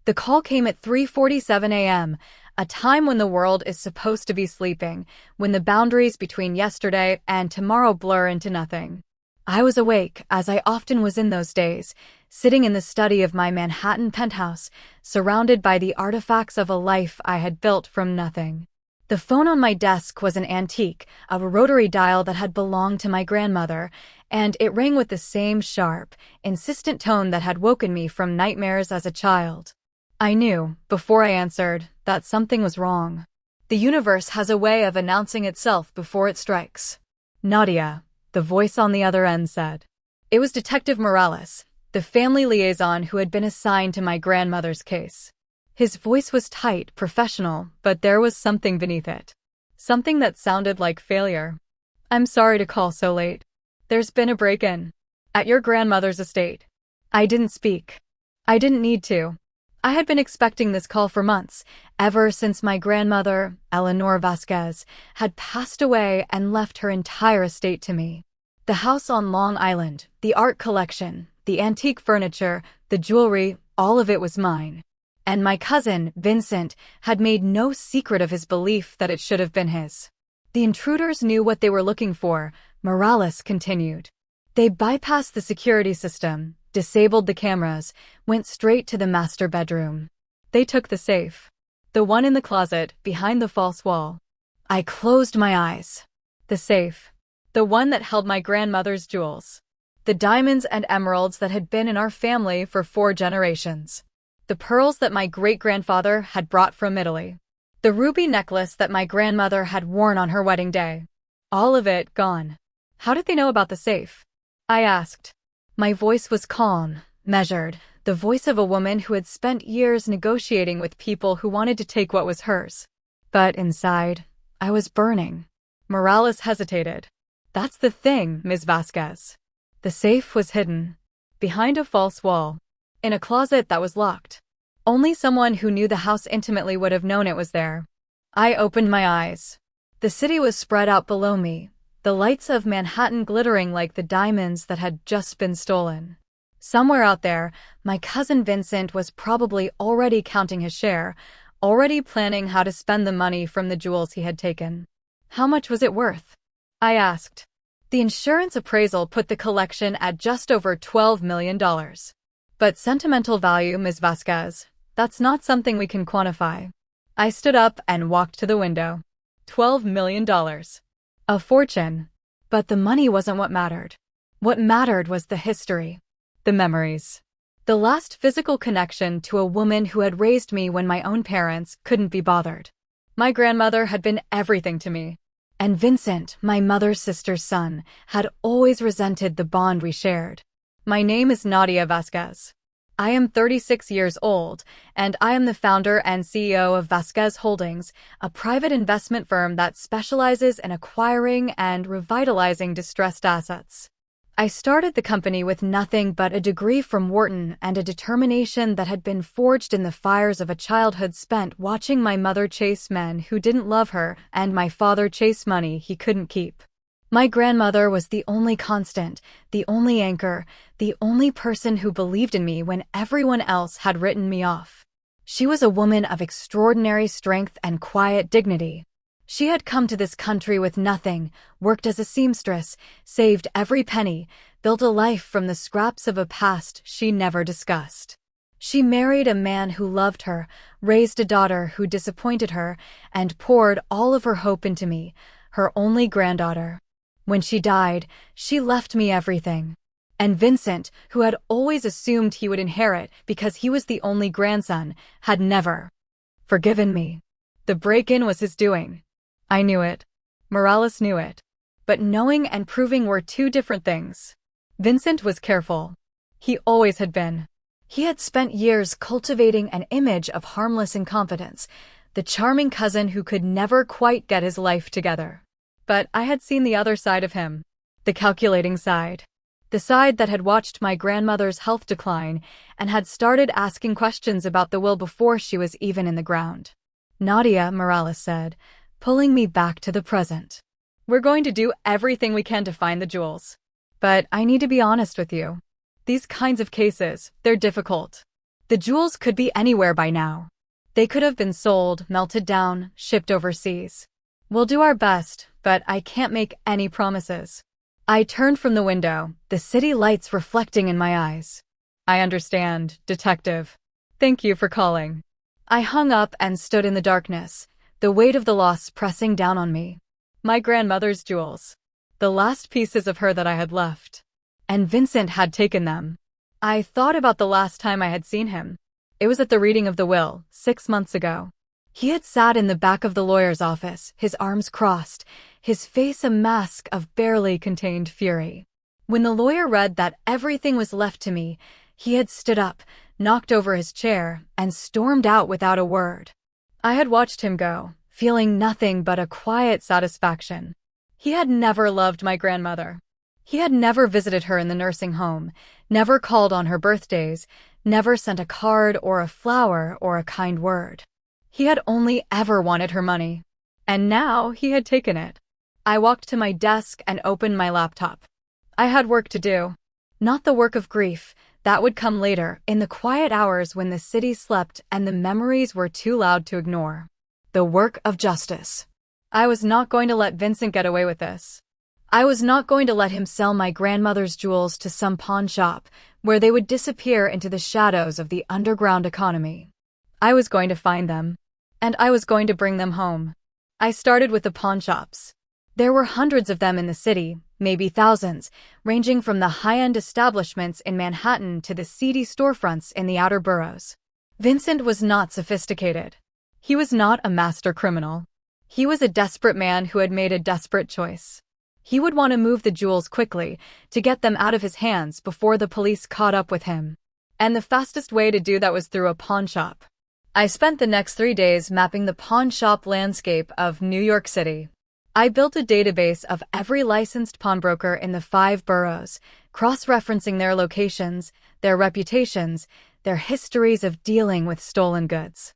The call came at 3:47 a.m., a time when the world is supposed to be sleeping, when the boundaries between yesterday and tomorrow blur into nothing. I was awake, as I often was in those days, sitting in the study of my Manhattan penthouse, surrounded by the artifacts of a life I had built from nothing. The phone on my desk was an antique, a rotary dial that had belonged to my grandmother, and it rang with the same sharp, insistent tone that had woken me from nightmares as a child. I knew, before I answered, that something was wrong. The universe has a way of announcing itself before it strikes. "Nadia," the voice on the other end said. It was Detective Morales, the family liaison who had been assigned to my grandmother's case. His voice was tight, professional, but there was something beneath it. Something that sounded like failure. "I'm sorry to call so late. There's been a break-in at your grandmother's estate." I didn't speak. I didn't need to. I had been expecting this call for months, ever since my grandmother, Eleanor Vasquez, had passed away and left her entire estate to me. The house on Long Island, the art collection, the antique furniture, the jewelry, all of it was mine. And my cousin, Vincent, had made no secret of his belief that it should have been his. "The intruders knew what they were looking for," Morales continued. "They bypassed the security system, disabled the cameras, went straight to the master bedroom. They took the safe. The one in the closet, behind the false wall." I closed my eyes. The safe. The one that held my grandmother's jewels. The diamonds and emeralds that had been in our family for 4 generations. The pearls that my great-grandfather had brought from Italy. The ruby necklace that my grandmother had worn on her wedding day. All of it gone. "How did they know about the safe?" I asked. My voice was calm, measured, the voice of a woman who had spent years negotiating with people who wanted to take what was hers. But inside, I was burning. Morales hesitated. "That's the thing, Ms. Vasquez. The safe was hidden. Behind a false wall. In a closet that was locked. Only someone who knew the house intimately would have known it was there." I opened my eyes. The city was spread out below me, the lights of Manhattan glittering like the diamonds that had just been stolen. Somewhere out there, my cousin Vincent was probably already counting his share, already planning how to spend the money from the jewels he had taken. "How much was it worth?" I asked. The insurance appraisal put the collection at just over $12 million. "But sentimental value, Ms. Vasquez, that's not something we can quantify." I stood up and walked to the window. $12 million. A fortune. But the money wasn't what mattered. What mattered was the history. The memories. The last physical connection to a woman who had raised me when my own parents couldn't be bothered. My grandmother had been everything to me. And Vincent, my mother's sister's son, had always resented the bond we shared. My name is Nadia Vasquez. I am 36 years old, and I am the founder and CEO of Vasquez Holdings, a private investment firm that specializes in acquiring and revitalizing distressed assets. I started the company with nothing but a degree from Wharton and a determination that had been forged in the fires of a childhood spent watching my mother chase men who didn't love her and my father chase money he couldn't keep. My grandmother was the only constant, the only anchor, the only person who believed in me when everyone else had written me off. She was a woman of extraordinary strength and quiet dignity. She had come to this country with nothing, worked as a seamstress, saved every penny, built a life from the scraps of a past she never discussed. She married a man who loved her, raised a daughter who disappointed her, and poured all of her hope into me, her only granddaughter. When she died, she left me everything. And Vincent, who had always assumed he would inherit because he was the only grandson, had never forgiven me. The break-in was his doing. I knew it. Morales knew it. But knowing and proving were 2 different things. Vincent was careful. He always had been. He had spent years cultivating an image of harmless incompetence, the charming cousin who could never quite get his life together. But I had seen the other side of him. The calculating side. The side that had watched my grandmother's health decline and had started asking questions about the will before she was even in the ground. "Nadia," Morales said, pulling me back to the present. "We're going to do everything we can to find the jewels. But I need to be honest with you. These kinds of cases, they're difficult. The jewels could be anywhere by now. They could have been sold, melted down, shipped overseas. We'll do our best, but I can't make any promises. I turned from the window, the city lights reflecting in my eyes. I understand, detective. Thank you for calling. I hung up and stood in the darkness, the weight of the loss pressing down on me. My grandmother's jewels. The last pieces of her that I had left. And Vincent had taken them. I thought about the last time I had seen him. It was at the reading of the will, 6 months ago. He had sat in the back of the lawyer's office, his arms crossed, his face a mask of barely contained fury. When the lawyer read that everything was left to me, he had stood up, knocked over his chair, and stormed out without a word. I had watched him go, feeling nothing but a quiet satisfaction. He had never loved my grandmother. He had never visited her in the nursing home, never called on her birthdays, never sent a card or a flower or a kind word. He had only ever wanted her money. And now he had taken it. I walked to my desk and opened my laptop. I had work to do. Not the work of grief. That would come later, in the quiet hours when the city slept and the memories were too loud to ignore. The work of justice. I was not going to let Vincent get away with this. I was not going to let him sell my grandmother's jewels to some pawn shop, where they would disappear into the shadows of the underground economy. I was going to find them. And I was going to bring them home. I started with the pawn shops. There were hundreds of them in the city, maybe thousands, ranging from the high-end establishments in Manhattan to the seedy storefronts in the outer boroughs. Vincent was not sophisticated. He was not a master criminal. He was a desperate man who had made a desperate choice. He would want to move the jewels quickly, to get them out of his hands before the police caught up with him. And the fastest way to do that was through a pawn shop. I spent the next 3 days mapping the pawn shop landscape of New York City. I built a database of every licensed pawnbroker in the 5 boroughs, cross-referencing their locations, their reputations, their histories of dealing with stolen goods.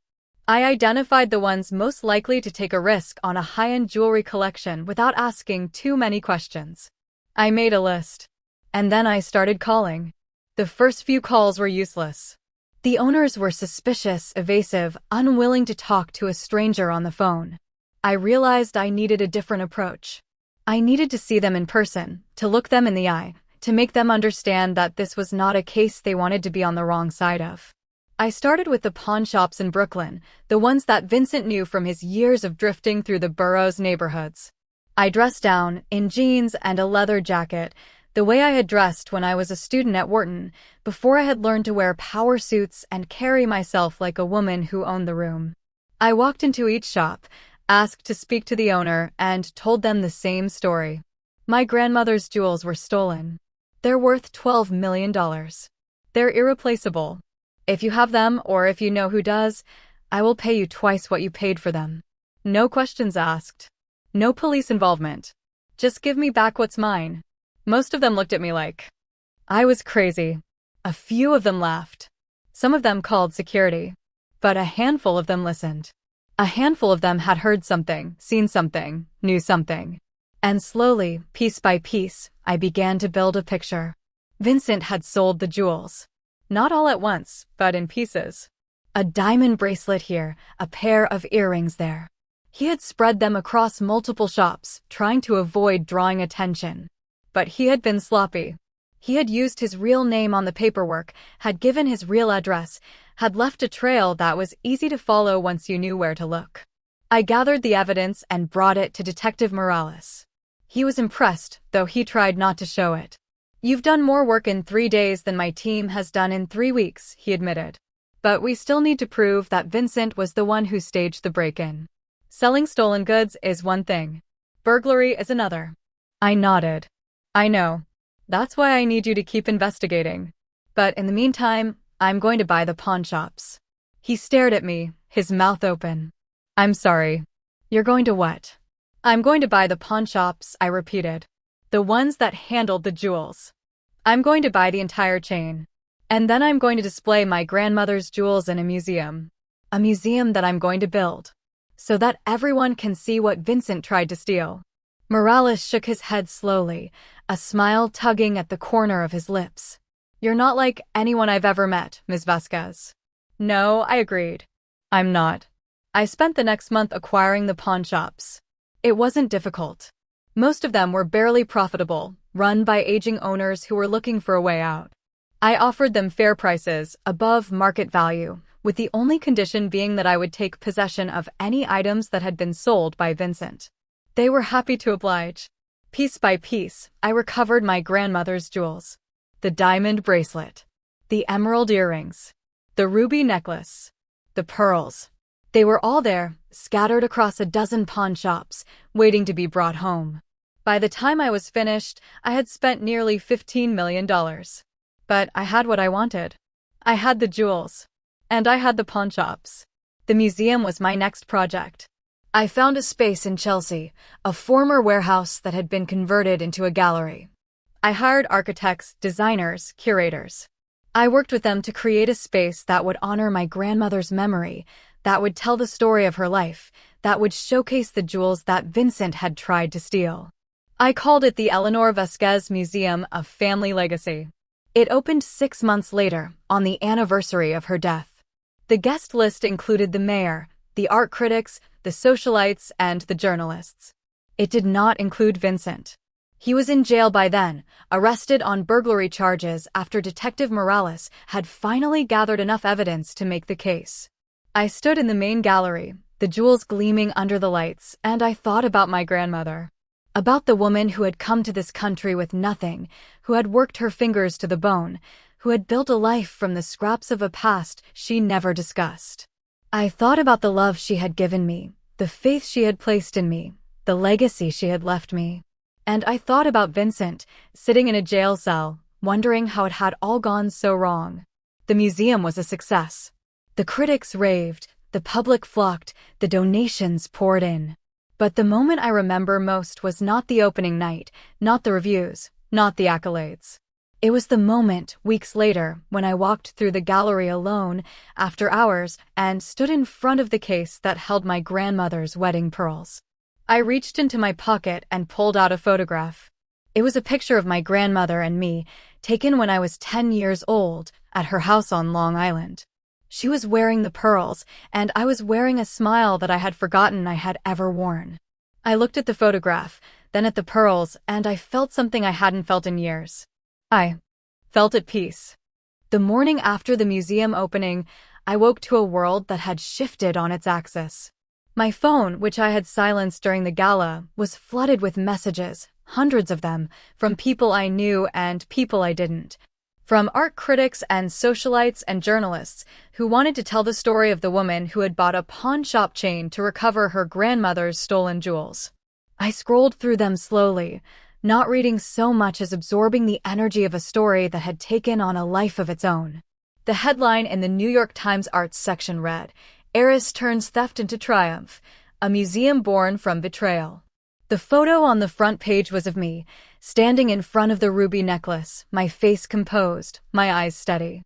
I identified the ones most likely to take a risk on a high-end jewelry collection without asking too many questions. I made a list. And then I started calling. The first few calls were useless. The owners were suspicious, evasive, unwilling to talk to a stranger on the phone. I realized I needed a different approach. I needed to see them in person, to look them in the eye, to make them understand that this was not a case they wanted to be on the wrong side of. I started with the pawn shops in Brooklyn, the ones that Vincent knew from his years of drifting through the borough's neighborhoods. I dressed down, in jeans and a leather jacket, the way I had dressed when I was a student at Wharton, before I had learned to wear power suits and carry myself like a woman who owned the room. I walked into each shop, asked to speak to the owner, and told them the same story. My grandmother's jewels were stolen. They're worth $12 million. They're irreplaceable. If you have them, or if you know who does, I will pay you twice what you paid for them. No questions asked. No police involvement. Just give me back what's mine. Most of them looked at me like I was crazy. A few of them laughed. Some of them called security. But a handful of them listened. A handful of them had heard something, seen something, knew something. And slowly, piece by piece, I began to build a picture. Vincent had sold the jewels. Not all at once, but in pieces. A diamond bracelet here, a pair of earrings there. He had spread them across multiple shops, trying to avoid drawing attention. But he had been sloppy. He had used his real name on the paperwork, had given his real address, had left a trail that was easy to follow once you knew where to look. I gathered the evidence and brought it to Detective Morales. He was impressed, though he tried not to show it. "You've done more work in 3 days than my team has done in 3 weeks," he admitted. "But we still need to prove that Vincent was the one who staged the break-in. Selling stolen goods is one thing. Burglary is another." I nodded. "I know. That's why I need you to keep investigating. But in the meantime, I'm going to buy the pawn shops." He stared at me, his mouth open. "I'm sorry. You're going to what?" "I'm going to buy the pawn shops," I repeated. "The ones that handled the jewels. I'm going to buy the entire chain. And then I'm going to display my grandmother's jewels in a museum. A museum that I'm going to build. So that everyone can see what Vincent tried to steal." Morales shook his head slowly, a smile tugging at the corner of his lips. "You're not like anyone I've ever met, Ms. Vasquez. No, I agreed. I'm not. I spent the next month acquiring the pawn shops. It wasn't difficult. Most of them were barely profitable, run by aging owners who were looking for a way out. I offered them fair prices, above market value, with the only condition being that I would take possession of any items that had been sold by Vincent. They were happy to oblige. Piece by piece, I recovered my grandmother's jewels. The diamond bracelet, the emerald earrings, the ruby necklace, the pearls. They were all there, scattered across a dozen pawn shops, waiting to be brought home. By the time I was finished, I had spent nearly $15 million. But I had what I wanted. I had the jewels. And I had the pawn shops. The museum was my next project. I found a space in Chelsea, a former warehouse that had been converted into a gallery. I hired architects, designers, curators. I worked with them to create a space that would honor my grandmother's memory, that would tell the story of her life, that would showcase the jewels that Vincent had tried to steal. I called it the Eleanor Vasquez Museum of Family Legacy. It opened 6 months later, on the anniversary of her death. The guest list included the mayor, the art critics, the socialites, and the journalists. It did not include Vincent. He was in jail by then, arrested on burglary charges after Detective Morales had finally gathered enough evidence to make the case. I stood in the main gallery, the jewels gleaming under the lights, and I thought about my grandmother. About the woman who had come to this country with nothing, who had worked her fingers to the bone, who had built a life from the scraps of a past she never discussed. I thought about the love she had given me, the faith she had placed in me, the legacy she had left me. And I thought about Vincent, sitting in a jail cell, wondering how it had all gone so wrong. The museum was a success. The critics raved, the public flocked, the donations poured in. But the moment I remember most was not the opening night, not the reviews, not the accolades. It was the moment, weeks later, when I walked through the gallery alone, after hours, and stood in front of the case that held my grandmother's wedding pearls. I reached into my pocket and pulled out a photograph. It was a picture of my grandmother and me, taken when I was 10 years old, at her house on Long Island. She was wearing the pearls, and I was wearing a smile that I had forgotten I had ever worn. I looked at the photograph, then at the pearls, and I felt something I hadn't felt in years. I felt at peace. The morning after the museum opening, I woke to a world that had shifted on its axis. My phone, which I had silenced during the gala, was flooded with messages, hundreds of them, from people I knew and people I didn't. From art critics and socialites and journalists who wanted to tell the story of the woman who had bought a pawn shop chain to recover her grandmother's stolen jewels. I scrolled through them slowly, not reading so much as absorbing the energy of a story that had taken on a life of its own. The headline in the New York Times Arts section read, "Heiress turns theft into triumph, a museum born from betrayal." The photo on the front page was of me, standing in front of the ruby necklace, my face composed, my eyes steady.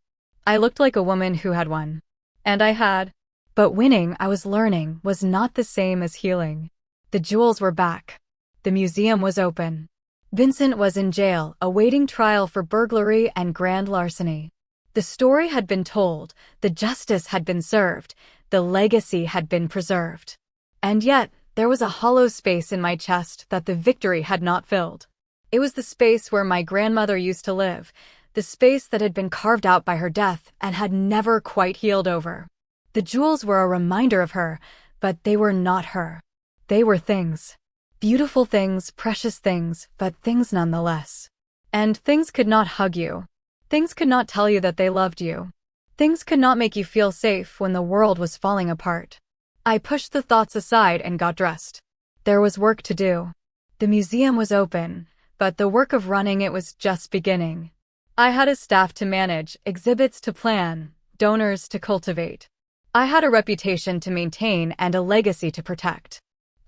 I looked like a woman who had won. And I had. But winning, I was learning, was not the same as healing. The jewels were back. The museum was open. Vincent was in jail, awaiting trial for burglary and grand larceny. The story had been told, the justice had been served, the legacy had been preserved. And yet, there was a hollow space in my chest that the victory had not filled. It was the space where my grandmother used to live, the space that had been carved out by her death and had never quite healed over. The jewels were a reminder of her, but they were not her. They were things. Beautiful things, precious things, but things nonetheless. And things could not hug you. Things could not tell you that they loved you. Things could not make you feel safe when the world was falling apart. I pushed the thoughts aside and got dressed. There was work to do. The museum was open, but the work of running it was just beginning. I had a staff to manage, exhibits to plan, donors to cultivate. I had a reputation to maintain and a legacy to protect.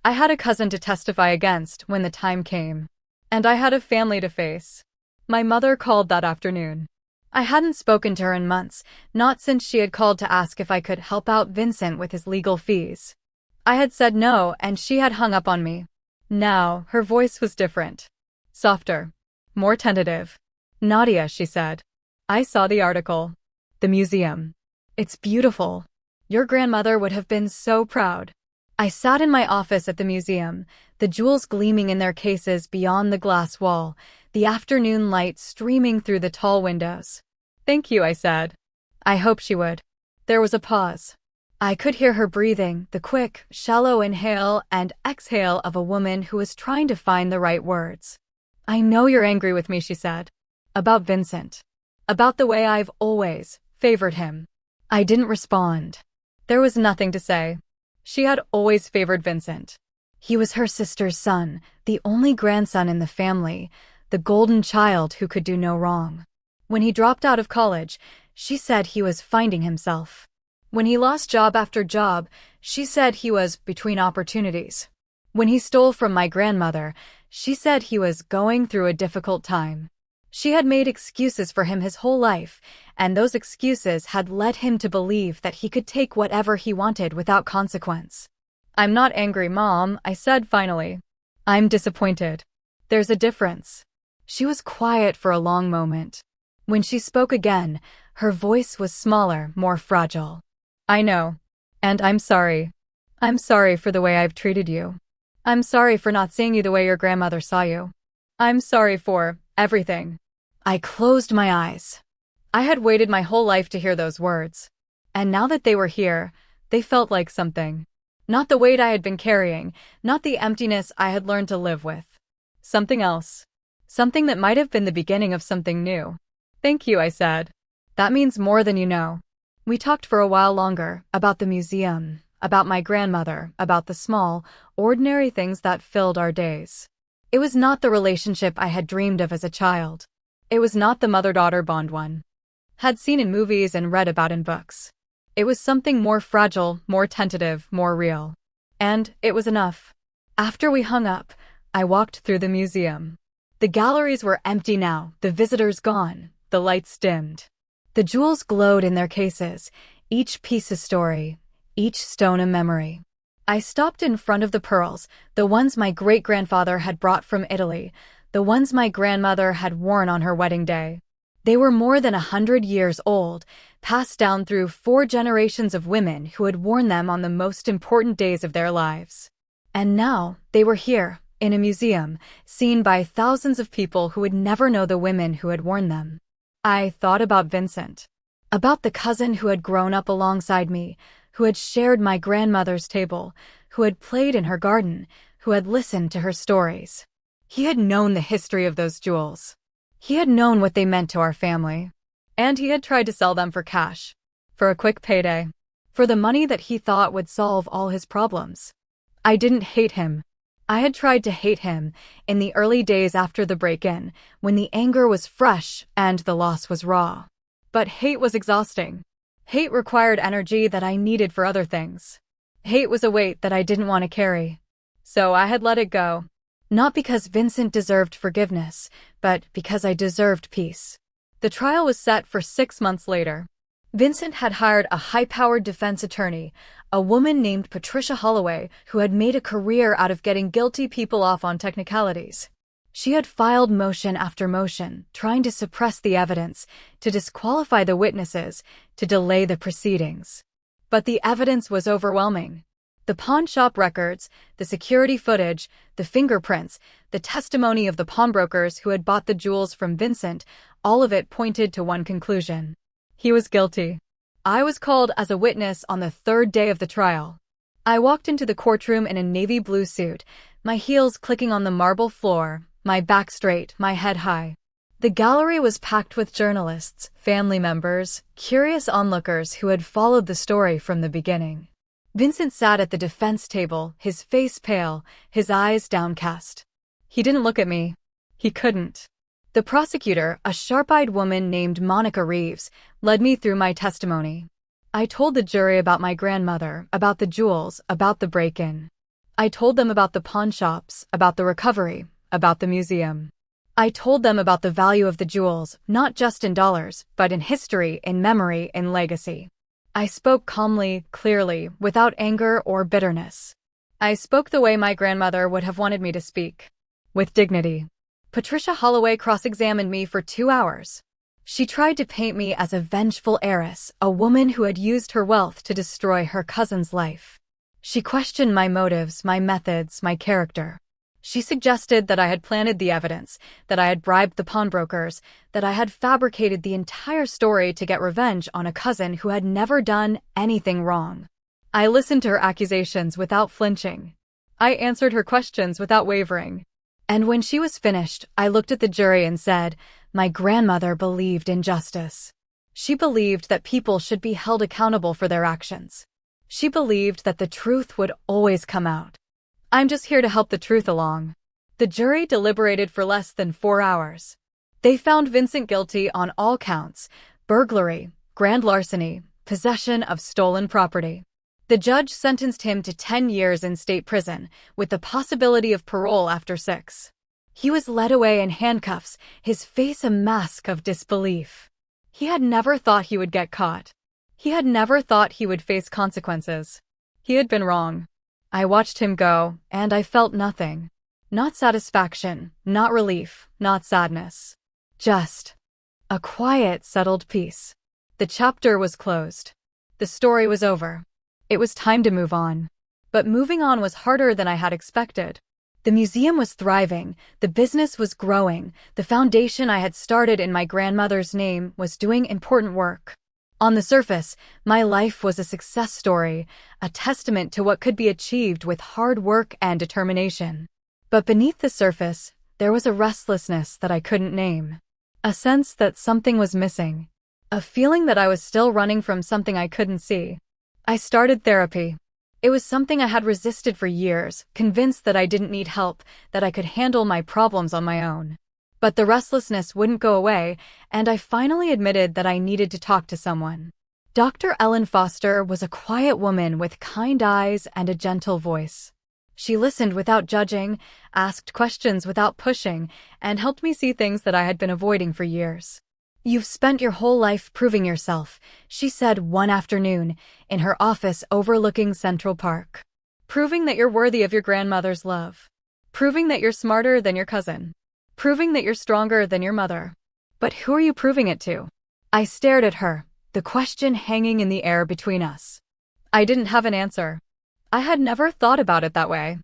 I had a cousin to testify against when the time came. And I had a family to face. My mother called that afternoon. I hadn't spoken to her in months, not since she had called to ask if I could help out Vincent with his legal fees. I had said no, and she had hung up on me. Now, her voice was different. Softer. More tentative. "Nadia," she said. "I saw the article. The museum. It's beautiful. Your grandmother would have been so proud. I sat in my office at the museum, the jewels gleaming in their cases beyond the glass wall, the afternoon light streaming through the tall windows. Thank you, I said. I hoped she would. There was a pause. I could hear her breathing, the quick, shallow inhale and exhale of a woman who was trying to find the right words. I know you're angry with me, she said. About Vincent. About the way I've always favored him. I didn't respond. There was nothing to say. She had always favored Vincent. He was her sister's son, the only grandson in the family, the golden child who could do no wrong. When he dropped out of college, she said he was finding himself. When he lost job after job, she said he was between opportunities. When he stole from my grandmother, she said he was going through a difficult time. She had made excuses for him his whole life, and those excuses had led him to believe that he could take whatever he wanted without consequence. I'm not angry, Mom, I said finally. I'm disappointed. There's a difference. She was quiet for a long moment. When she spoke again, her voice was smaller, more fragile. I know. And I'm sorry. I'm sorry for the way I've treated you. I'm sorry for not seeing you the way your grandmother saw you. I'm sorry for everything. I closed my eyes. I had waited my whole life to hear those words. And now that they were here, they felt like something. Not the weight I had been carrying, not the emptiness I had learned to live with. Something else. Something that might have been the beginning of something new. Thank you, I said. That means more than you know. We talked for a while longer, about the museum, about my grandmother, about the small, ordinary things that filled our days. It was not the relationship I had dreamed of as a child. It was not the mother-daughter bond one had seen in movies and read about in books. It was something more fragile, more tentative, more real. And it was enough. After we hung up, I walked through the museum. The galleries were empty now, the visitors gone, the lights dimmed. The jewels glowed in their cases, each piece a story, each stone a memory. I stopped in front of the pearls, the ones my great-grandfather had brought from Italy, the ones my grandmother had worn on her wedding day. They were more than 100 years old, passed down through 4 generations of women who had worn them on the most important days of their lives. And now, they were here, in a museum, seen by thousands of people who would never know the women who had worn them. I thought about Vincent. About the cousin who had grown up alongside me, who had shared my grandmother's table, who had played in her garden, who had listened to her stories. He had known the history of those jewels. He had known what they meant to our family. And he had tried to sell them for cash. For a quick payday. For the money that he thought would solve all his problems. I didn't hate him. I had tried to hate him in the early days after the break-in, when the anger was fresh and the loss was raw. But hate was exhausting. Hate required energy that I needed for other things. Hate was a weight that I didn't want to carry. So I had let it go. Not because Vincent deserved forgiveness, but because I deserved peace. The trial was set for 6 months later. Vincent had hired a high-powered defense attorney, a woman named Patricia Holloway, who had made a career out of getting guilty people off on technicalities. She had filed motion after motion, trying to suppress the evidence, to disqualify the witnesses, to delay the proceedings. But the evidence was overwhelming. The pawn shop records, the security footage, the fingerprints, the testimony of the pawnbrokers who had bought the jewels from Vincent, all of it pointed to one conclusion. He was guilty. I was called as a witness on the 3rd day of the trial. I walked into the courtroom in a navy blue suit, my heels clicking on the marble floor, my back straight, my head high. The gallery was packed with journalists, family members, curious onlookers who had followed the story from the beginning. Vincent sat at the defense table, his face pale, his eyes downcast. He didn't look at me. He couldn't. The prosecutor, a sharp-eyed woman named Monica Reeves, led me through my testimony. I told the jury about my grandmother, about the jewels, about the break-in. I told them about the pawn shops, about the recovery, about the museum. I told them about the value of the jewels, not just in dollars, but in history, in memory, in legacy. I spoke calmly, clearly, without anger or bitterness. I spoke the way my grandmother would have wanted me to speak. With dignity. Patricia Holloway cross-examined me for 2 hours. She tried to paint me as a vengeful heiress, a woman who had used her wealth to destroy her cousin's life. She questioned my motives, my methods, my character. She suggested that I had planted the evidence, that I had bribed the pawnbrokers, that I had fabricated the entire story to get revenge on a cousin who had never done anything wrong. I listened to her accusations without flinching. I answered her questions without wavering. And when she was finished, I looked at the jury and said, my grandmother believed in justice. She believed that people should be held accountable for their actions. She believed that the truth would always come out. I'm just here to help the truth along. The jury deliberated for less than 4 hours. They found Vincent guilty on all counts: burglary, grand larceny, possession of stolen property. The judge sentenced him to 10 years in state prison, with the possibility of parole after 6. He was led away in handcuffs, his face a mask of disbelief. He had never thought he would get caught. He had never thought he would face consequences. He had been wrong. I watched him go, and I felt nothing. Not satisfaction, not relief, not sadness. Just a quiet, settled peace. The chapter was closed. The story was over. It was time to move on. But moving on was harder than I had expected. The museum was thriving, the business was growing, the foundation I had started in my grandmother's name was doing important work. On the surface, my life was a success story, a testament to what could be achieved with hard work and determination. But beneath the surface, there was a restlessness that I couldn't name. A sense that something was missing. A feeling that I was still running from something I couldn't see. I started therapy. It was something I had resisted for years, convinced that I didn't need help, that I could handle my problems on my own. But the restlessness wouldn't go away, and I finally admitted that I needed to talk to someone. Dr. Ellen Foster was a quiet woman with kind eyes and a gentle voice. She listened without judging, asked questions without pushing, and helped me see things that I had been avoiding for years. You've spent your whole life proving yourself, she said one afternoon, in her office overlooking Central Park. Proving that you're worthy of your grandmother's love. Proving that you're smarter than your cousin. Proving that you're stronger than your mother. But who are you proving it to? I stared at her, the question hanging in the air between us. I didn't have an answer. I had never thought about it that way.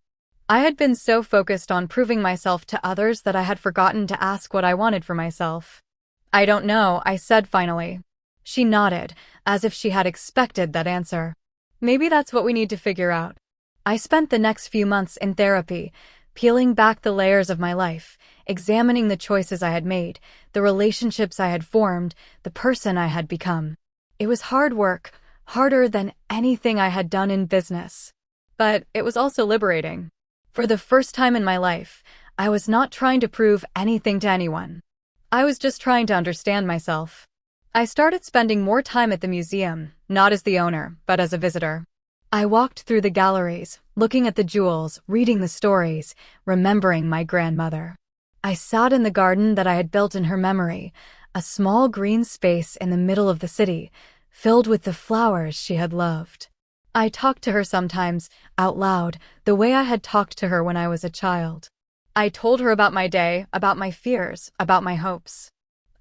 I had been so focused on proving myself to others that I had forgotten to ask what I wanted for myself. I don't know, I said finally. She nodded, as if she had expected that answer. Maybe that's what we need to figure out. I spent the next few months in therapy, peeling back the layers of my life, examining the choices I had made, the relationships I had formed, the person I had become. It was hard work, harder than anything I had done in business. But it was also liberating. For the first time in my life, I was not trying to prove anything to anyone. I was just trying to understand myself. I started spending more time at the museum, not as the owner, but as a visitor. I walked through the galleries, looking at the jewels, reading the stories, remembering my grandmother. I sat in the garden that I had built in her memory, a small green space in the middle of the city, filled with the flowers she had loved. I talked to her sometimes, out loud, the way I had talked to her when I was a child. I told her about my day, about my fears, about my hopes.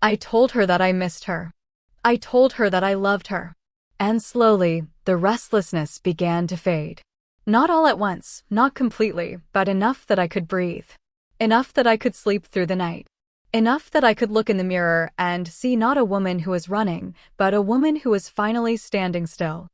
I told her that I missed her. I told her that I loved her. And slowly, the restlessness began to fade. Not all at once, not completely, but enough that I could breathe. Enough that I could sleep through the night. Enough that I could look in the mirror and see not a woman who was running, but a woman who was finally standing still.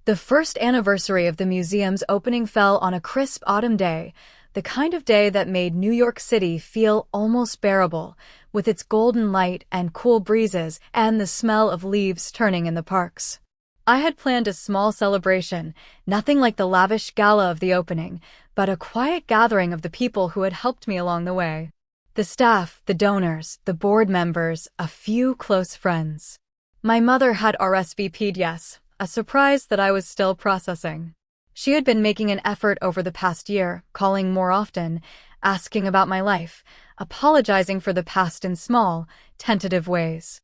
The first anniversary of the museum's opening fell on a crisp autumn day, the kind of day that made New York City feel almost bearable, with its golden light and cool breezes and the smell of leaves turning in the parks. I had planned a small celebration, nothing like the lavish gala of the opening, but a quiet gathering of the people who had helped me along the way. The staff, the donors, the board members, a few close friends. My mother had RSVP'd yes, a surprise that I was still processing. She had been making an effort over the past year, calling more often, asking about my life, apologizing for the past in small, tentative ways.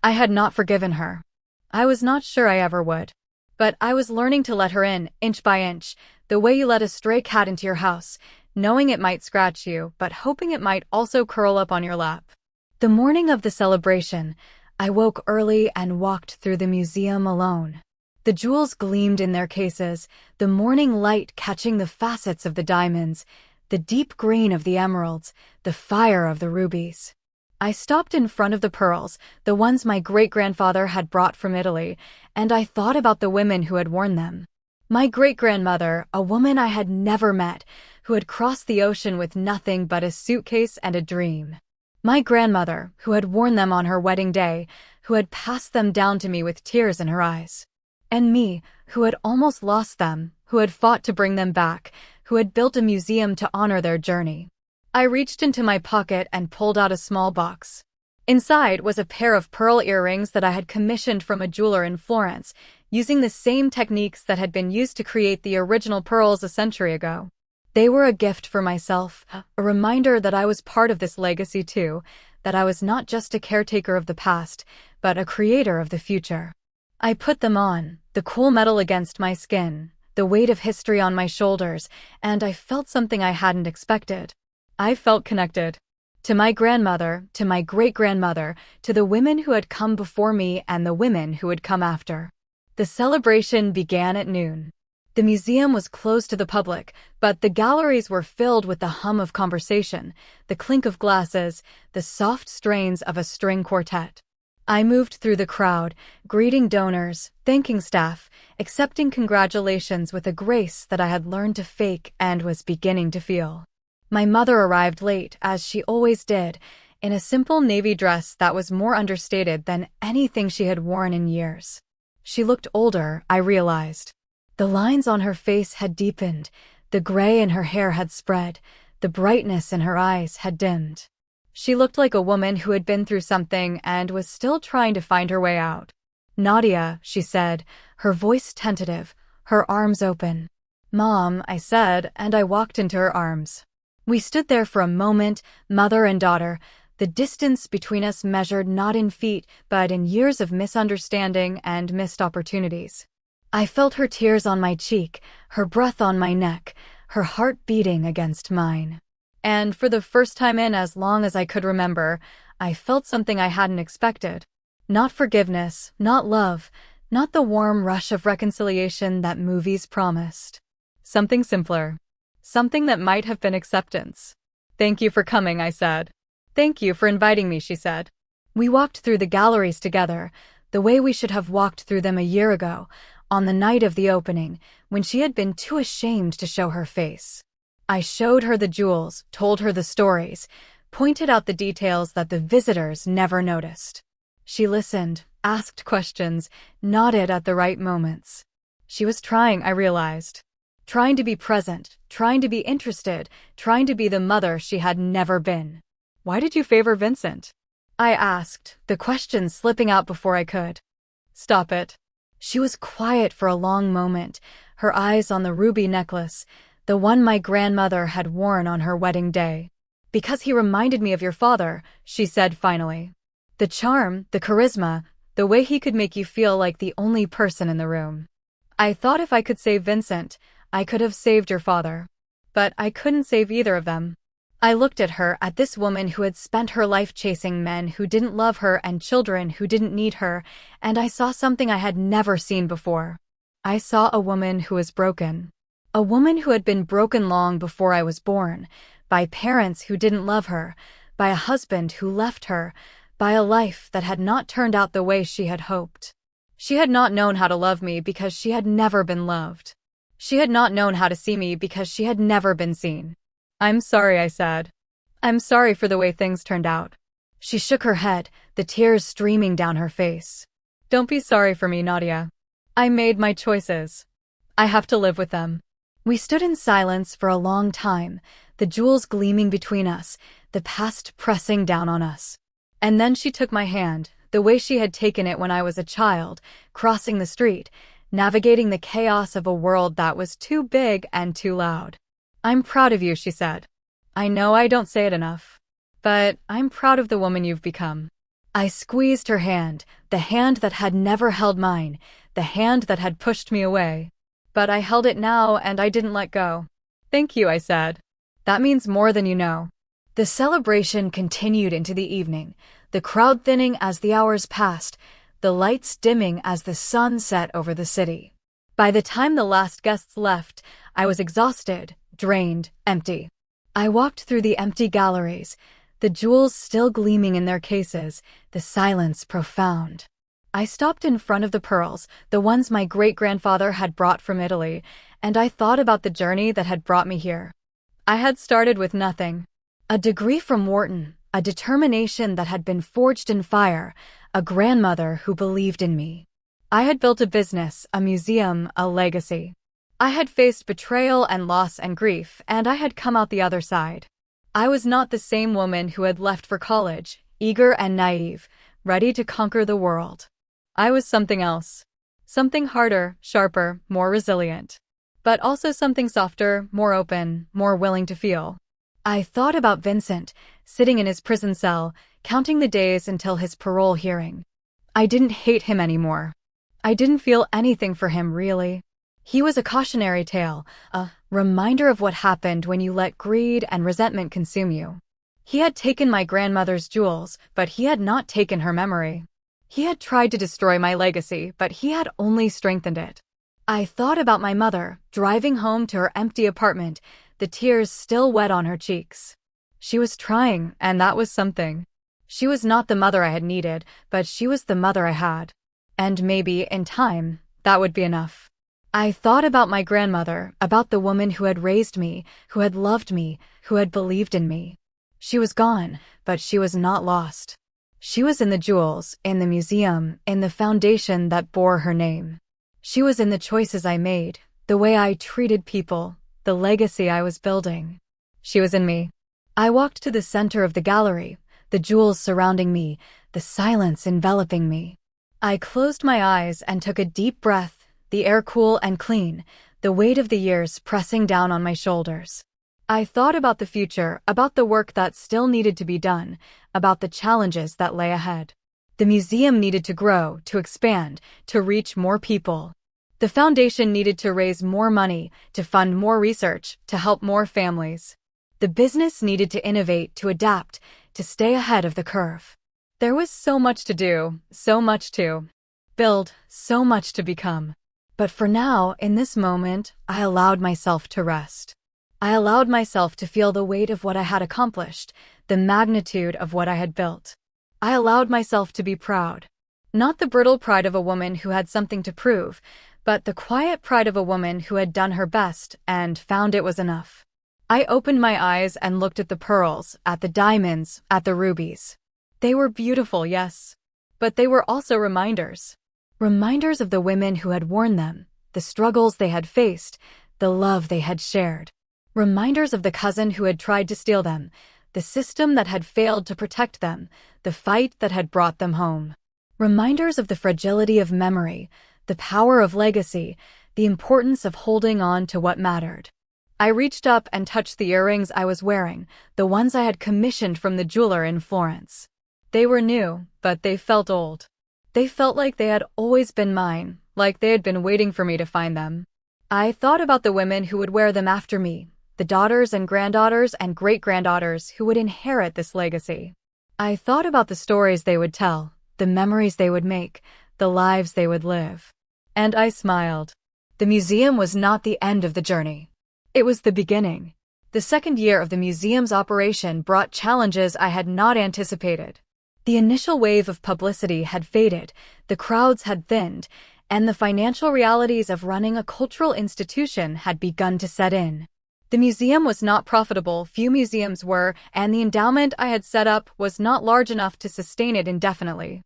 I had not forgiven her. I was not sure I ever would. But I was learning to let her in, inch by inch, the way you let a stray cat into your house, knowing it might scratch you, but hoping it might also curl up on your lap. The morning of the celebration, I woke early and walked through the museum alone. The jewels gleamed in their cases, the morning light catching the facets of the diamonds, the deep green of the emeralds, the fire of the rubies. I stopped in front of the pearls, the ones my great-grandfather had brought from Italy, and I thought about the women who had worn them. My great-grandmother, a woman I had never met, who had crossed the ocean with nothing but a suitcase and a dream. My grandmother, who had worn them on her wedding day, who had passed them down to me with tears in her eyes. And me, who had almost lost them, who had fought to bring them back, who had built a museum to honor their journey. I reached into my pocket and pulled out a small box. Inside was a pair of pearl earrings that I had commissioned from a jeweler in Florence, using the same techniques that had been used to create the original pearls a century ago. They were a gift for myself, a reminder that I was part of this legacy too, that I was not just a caretaker of the past, but a creator of the future. I put them on, the cool metal against my skin, the weight of history on my shoulders, and I felt something I hadn't expected. I felt connected. To my grandmother, to my great-grandmother, to the women who had come before me and the women who would come after. The celebration began at noon. The museum was closed to the public, but the galleries were filled with the hum of conversation, the clink of glasses, the soft strains of a string quartet. I moved through the crowd, greeting donors, thanking staff, accepting congratulations with a grace that I had learned to fake and was beginning to feel. My mother arrived late, as she always did, in a simple navy dress that was more understated than anything she had worn in years. She looked older, I realized. The lines on her face had deepened, the gray in her hair had spread, the brightness in her eyes had dimmed. She looked like a woman who had been through something and was still trying to find her way out. "Nadia," she said, her voice tentative, her arms open. "Mom," I said, and I walked into her arms. We stood there for a moment, mother and daughter, the distance between us measured not in feet, but in years of misunderstanding and missed opportunities. I felt her tears on my cheek, her breath on my neck, her heart beating against mine. And for the first time in as long as I could remember, I felt something I hadn't expected. Not forgiveness, not love, not the warm rush of reconciliation that movies promised. Something simpler. Something that might have been acceptance. "Thank you for coming," I said. "Thank you for inviting me," she said. We walked through the galleries together, the way we should have walked through them a year ago, on the night of the opening, when she had been too ashamed to show her face. I showed her the jewels, told her the stories, pointed out the details that the visitors never noticed. She listened, asked questions, nodded at the right moments. She was trying, I realized. Trying to be present, trying to be interested, trying to be the mother she had never been. "Why did you favor Vincent?" I asked, the question slipping out before I could. "Stop it." She was quiet for a long moment, her eyes on the ruby necklace, the one my grandmother had worn on her wedding day. "Because he reminded me of your father," she said finally. "The charm, the charisma, the way he could make you feel like the only person in the room. I thought if I could save Vincent, I could have saved your father. But I couldn't save either of them." I looked at her, at this woman who had spent her life chasing men who didn't love her and children who didn't need her, and I saw something I had never seen before. I saw a woman who was broken. A woman who had been broken long before I was born, by parents who didn't love her, by a husband who left her, by a life that had not turned out the way she had hoped. She had not known how to love me because she had never been loved. She had not known how to see me because she had never been seen. "I'm sorry," I said. "I'm sorry for the way things turned out." She shook her head, the tears streaming down her face. "Don't be sorry for me, Nadia. I made my choices. I have to live with them." We stood in silence for a long time, the jewels gleaming between us, the past pressing down on us. And then she took my hand, the way she had taken it when I was a child, crossing the street, navigating the chaos of a world that was too big and too loud. "I'm proud of you," she said. "I know I don't say it enough, but I'm proud of the woman you've become." I squeezed her hand, the hand that had never held mine, the hand that had pushed me away. But I held it now and I didn't let go. "Thank you," I said. "That means more than you know." The celebration continued into the evening. the crowd thinning as the hours passed, the lights dimming as the sun set over the city. By the time the last guests left, I was exhausted, drained, empty. I walked through the empty galleries, the jewels still gleaming in their cases, the silence profound. I stopped in front of the pearls, the ones my great-grandfather had brought from Italy, and I thought about the journey that had brought me here. I had started with nothing. A degree from Wharton, a determination that had been forged in fire, a grandmother who believed in me. I had built a business, a museum, a legacy. I had faced betrayal and loss and grief, and I had come out the other side. I was not the same woman who had left for college, eager and naive, ready to conquer the world. I was something else. Something harder, sharper, more resilient. But also something softer, more open, more willing to feel. I thought about Vincent, sitting in his prison cell, counting the days until his parole hearing. I didn't hate him anymore. I didn't feel anything for him, really. He was a cautionary tale, a reminder of what happened when you let greed and resentment consume you. He had taken my grandmother's jewels, but he had not taken her memory. He had tried to destroy my legacy, but he had only strengthened it. I thought about my mother, driving home to her empty apartment, the tears still wet on her cheeks. She was trying, and that was something. She was not the mother I had needed, but she was the mother I had. And maybe, in time, that would be enough. I thought about my grandmother, about the woman who had raised me, who had loved me, who had believed in me. She was gone, but she was not lost. She was in the jewels, in the museum, in the foundation that bore her name. She was in the choices I made, the way I treated people, the legacy I was building. She was in me. I walked to the center of the gallery, the jewels surrounding me, the silence enveloping me. I closed my eyes and took a deep breath, the air cool and clean, the weight of the years pressing down on my shoulders. I thought about the future, about the work that still needed to be done, about the challenges that lay ahead. The museum needed to grow, to expand, to reach more people. The foundation needed to raise more money, to fund more research, to help more families. The business needed to innovate, to adapt, to stay ahead of the curve. There was so much to do, so much to build, so much to become. But for now, in this moment, I allowed myself to rest. I allowed myself to feel the weight of what I had accomplished, the magnitude of what I had built. I allowed myself to be proud. Not the brittle pride of a woman who had something to prove, but the quiet pride of a woman who had done her best and found it was enough. I opened my eyes and looked at the pearls, at the diamonds, at the rubies. They were beautiful, yes, but they were also reminders. Reminders of the women who had worn them, the struggles they had faced, the love they had shared. Reminders of the cousin who had tried to steal them, the system that had failed to protect them, the fight that had brought them home. Reminders of the fragility of memory, the power of legacy, the importance of holding on to what mattered. I reached up and touched the earrings I was wearing, the ones I had commissioned from the jeweler in Florence. They were new, but they felt old. They felt like they had always been mine, like they had been waiting for me to find them. I thought about the women who would wear them after me, the daughters and granddaughters and great-granddaughters who would inherit this legacy. I thought about the stories they would tell, the memories they would make, the lives they would live. And I smiled. The museum was not the end of the journey. It was the beginning. The second year of the museum's operation brought challenges I had not anticipated. The initial wave of publicity had faded, the crowds had thinned, and the financial realities of running a cultural institution had begun to set in. The museum was not profitable, few museums were, and the endowment I had set up was not large enough to sustain it indefinitely.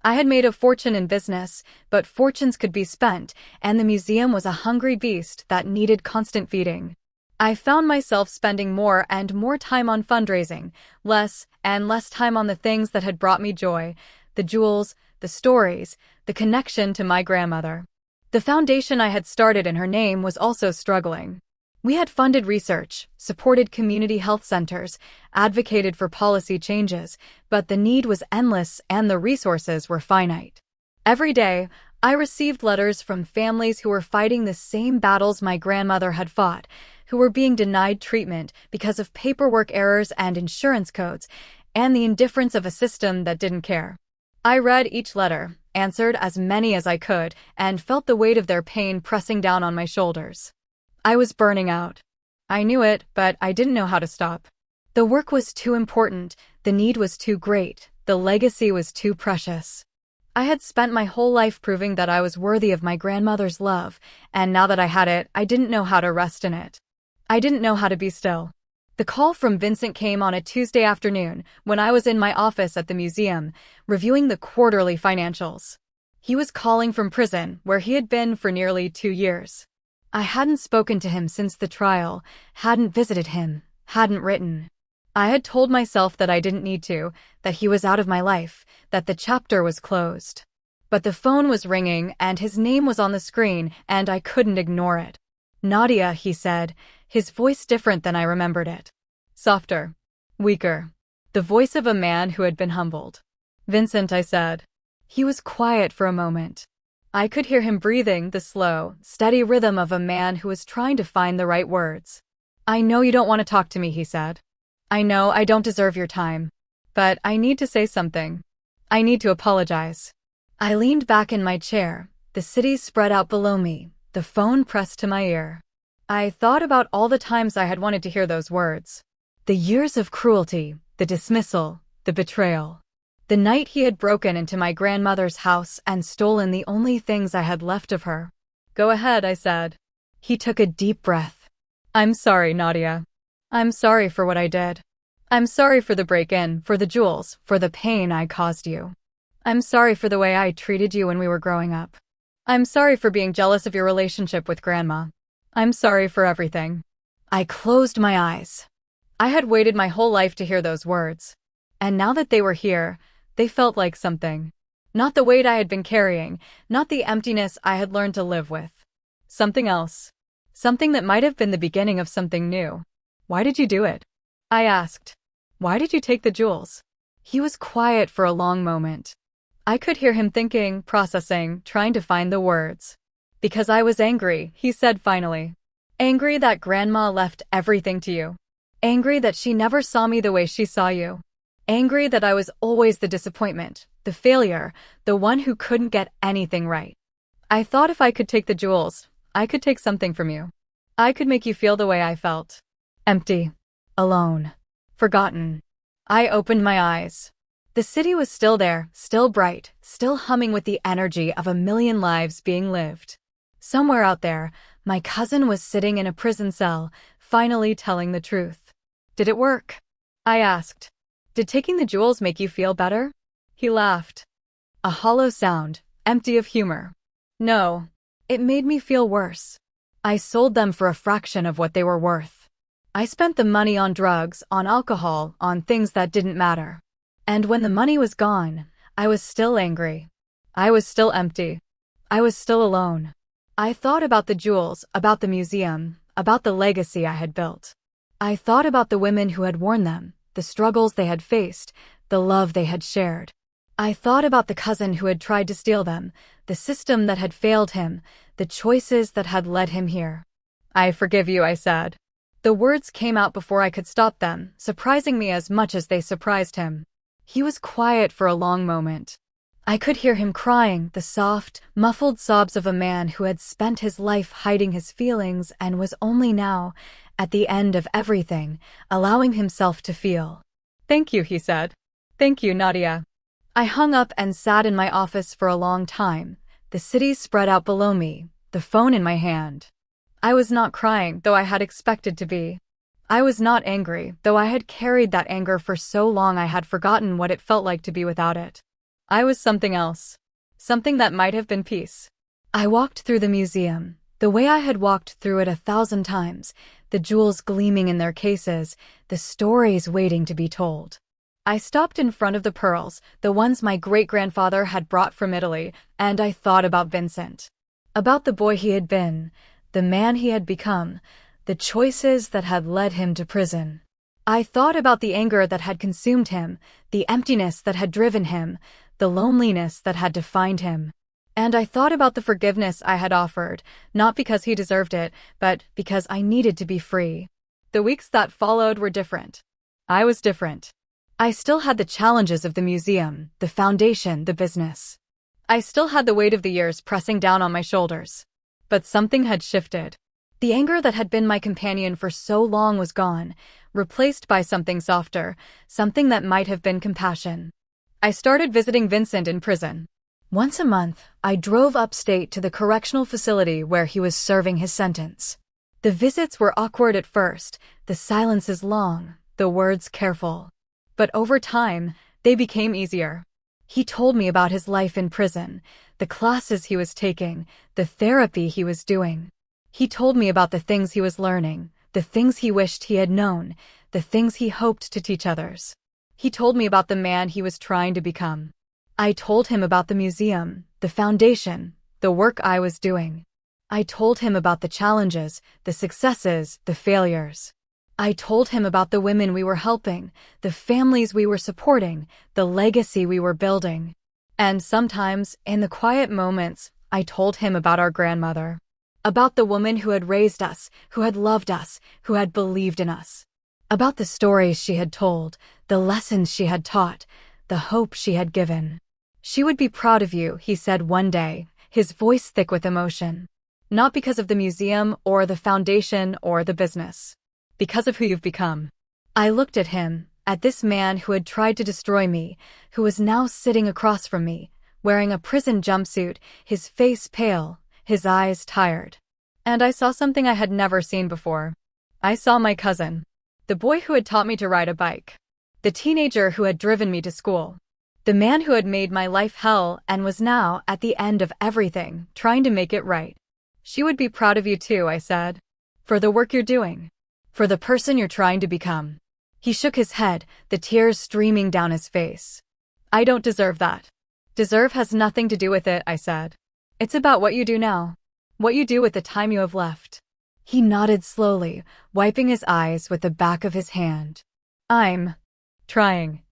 I had made a fortune in business, but fortunes could be spent, and the museum was a hungry beast that needed constant feeding. I found myself spending more and more time on fundraising, less and less time on the things that had brought me joy, the jewels, the stories, the connection to my grandmother. The foundation I had started in her name was also struggling. We had funded research, supported community health centers, advocated for policy changes, but the need was endless and the resources were finite. Every day, I received letters from families who were fighting the same battles my grandmother had fought, who were being denied treatment because of paperwork errors and insurance codes, and the indifference of a system that didn't care. I read each letter, answered as many as I could, and felt the weight of their pain pressing down on my shoulders. I was burning out. I knew it, but I didn't know how to stop. The work was too important, the need was too great, the legacy was too precious. I had spent my whole life proving that I was worthy of my grandmother's love, and now that I had it, I didn't know how to rest in it. I didn't know how to be still. The call from Vincent came on a Tuesday afternoon when I was in my office at the museum, reviewing the quarterly financials. He was calling from prison, where he had been for nearly 2 years. I hadn't spoken to him since the trial, hadn't visited him, hadn't written. I had told myself that I didn't need to, that he was out of my life, that the chapter was closed. But the phone was ringing and his name was on the screen and I couldn't ignore it. "Nadia," he said, his voice different than I remembered it. Softer. Weaker. The voice of a man who had been humbled. "Vincent," I said. He was quiet for a moment. I could hear him breathing, the slow, steady rhythm of a man who was trying to find the right words. "I know you don't want to talk to me," he said. "I know I don't deserve your time. But I need to say something. I need to apologize." I leaned back in my chair, the city spread out below me, the phone pressed to my ear. I thought about all the times I had wanted to hear those words. The years of cruelty, the dismissal, the betrayal. The night he had broken into my grandmother's house and stolen the only things I had left of her. "Go ahead," I said. He took a deep breath. "I'm sorry, Nadia. I'm sorry for what I did. I'm sorry for the break-in, for the jewels, for the pain I caused you. I'm sorry for the way I treated you when we were growing up. I'm sorry for being jealous of your relationship with Grandma. I'm sorry for everything." I closed my eyes. I had waited my whole life to hear those words. And now that they were here, they felt like something. Not the weight I had been carrying, not the emptiness I had learned to live with. Something else. Something that might have been the beginning of something new. "Why did you do it?" I asked. "Why did you take the jewels?" He was quiet for a long moment. I could hear him thinking, processing, trying to find the words. "Because I was angry," he said finally. "Angry that Grandma left everything to you. Angry that she never saw me the way she saw you. Angry that I was always the disappointment, the failure, the one who couldn't get anything right. I thought if I could take the jewels, I could take something from you. I could make you feel the way I felt. Empty. Alone. Forgotten." I opened my eyes. The city was still there, still bright, still humming with the energy of a million lives being lived. Somewhere out there, my cousin was sitting in a prison cell, finally telling the truth. "Did it work?" I asked. "Did taking the jewels make you feel better?" He laughed. A hollow sound, empty of humor. "No. It made me feel worse. I sold them for a fraction of what they were worth. I spent the money on drugs, on alcohol, on things that didn't matter. And when the money was gone, I was still angry. I was still empty. I was still alone. I thought about the jewels, about the museum, about the legacy I had built. I thought about the women who had worn them, the struggles they had faced, the love they had shared. I thought about the cousin who had tried to steal them, the system that had failed him, the choices that had led him here. "I forgive you," I said. The words came out before I could stop them, surprising me as much as they surprised him. He was quiet for a long moment. I could hear him crying, the soft, muffled sobs of a man who had spent his life hiding his feelings and was only now, at the end of everything, allowing himself to feel. "Thank you," he said. "Thank you, Nadia." I hung up and sat in my office for a long time, the city spread out below me, the phone in my hand. I was not crying, though I had expected to be. I was not angry, though I had carried that anger for so long I had forgotten what it felt like to be without it. I was something else. Something that might have been peace. I walked through the museum, the way I had walked through it 1,000 times, the jewels gleaming in their cases, the stories waiting to be told. I stopped in front of the pearls, the ones my great-grandfather had brought from Italy, and I thought about Vincent. About the boy he had been, the man he had become, the choices that had led him to prison. I thought about the anger that had consumed him, the emptiness that had driven him, the loneliness that had defined him. And I thought about the forgiveness I had offered, not because he deserved it, but because I needed to be free. The weeks that followed were different. I was different. I still had the challenges of the museum, the foundation, the business. I still had the weight of the years pressing down on my shoulders. But something had shifted. The anger that had been my companion for so long was gone, replaced by something softer, something that might have been compassion. I started visiting Vincent in prison. Once a month, I drove upstate to the correctional facility where he was serving his sentence. The visits were awkward at first, the silences long, the words careful. But over time, they became easier. He told me about his life in prison, the classes he was taking, the therapy he was doing. He told me about the things he was learning, the things he wished he had known, the things he hoped to teach others. He told me about the man he was trying to become. I told him about the museum, the foundation, the work I was doing. I told him about the challenges, the successes, the failures. I told him about the women we were helping, the families we were supporting, the legacy we were building. And sometimes, in the quiet moments, I told him about our grandmother. About the woman who had raised us, who had loved us, who had believed in us. About the stories she had told, the lessons she had taught, the hope she had given. She would be proud of you, he said one day, his voice thick with emotion. Not because of the museum or the foundation or the business. Because of who you've become. I looked at him, at this man who had tried to destroy me, who was now sitting across from me, wearing a prison jumpsuit, his face pale, his eyes tired. And I saw something I had never seen before. I saw my cousin. The boy who had taught me to ride a bike. The teenager who had driven me to school. The man who had made my life hell and was now, at the end of everything, trying to make it right. She would be proud of you too, I said. For the work you're doing. For the person you're trying to become. He shook his head, the tears streaming down his face. I don't deserve that. Deserve has nothing to do with it, I said. It's about what you do now. What you do with the time you have left. He nodded slowly, wiping his eyes with the back of his hand. I'm trying.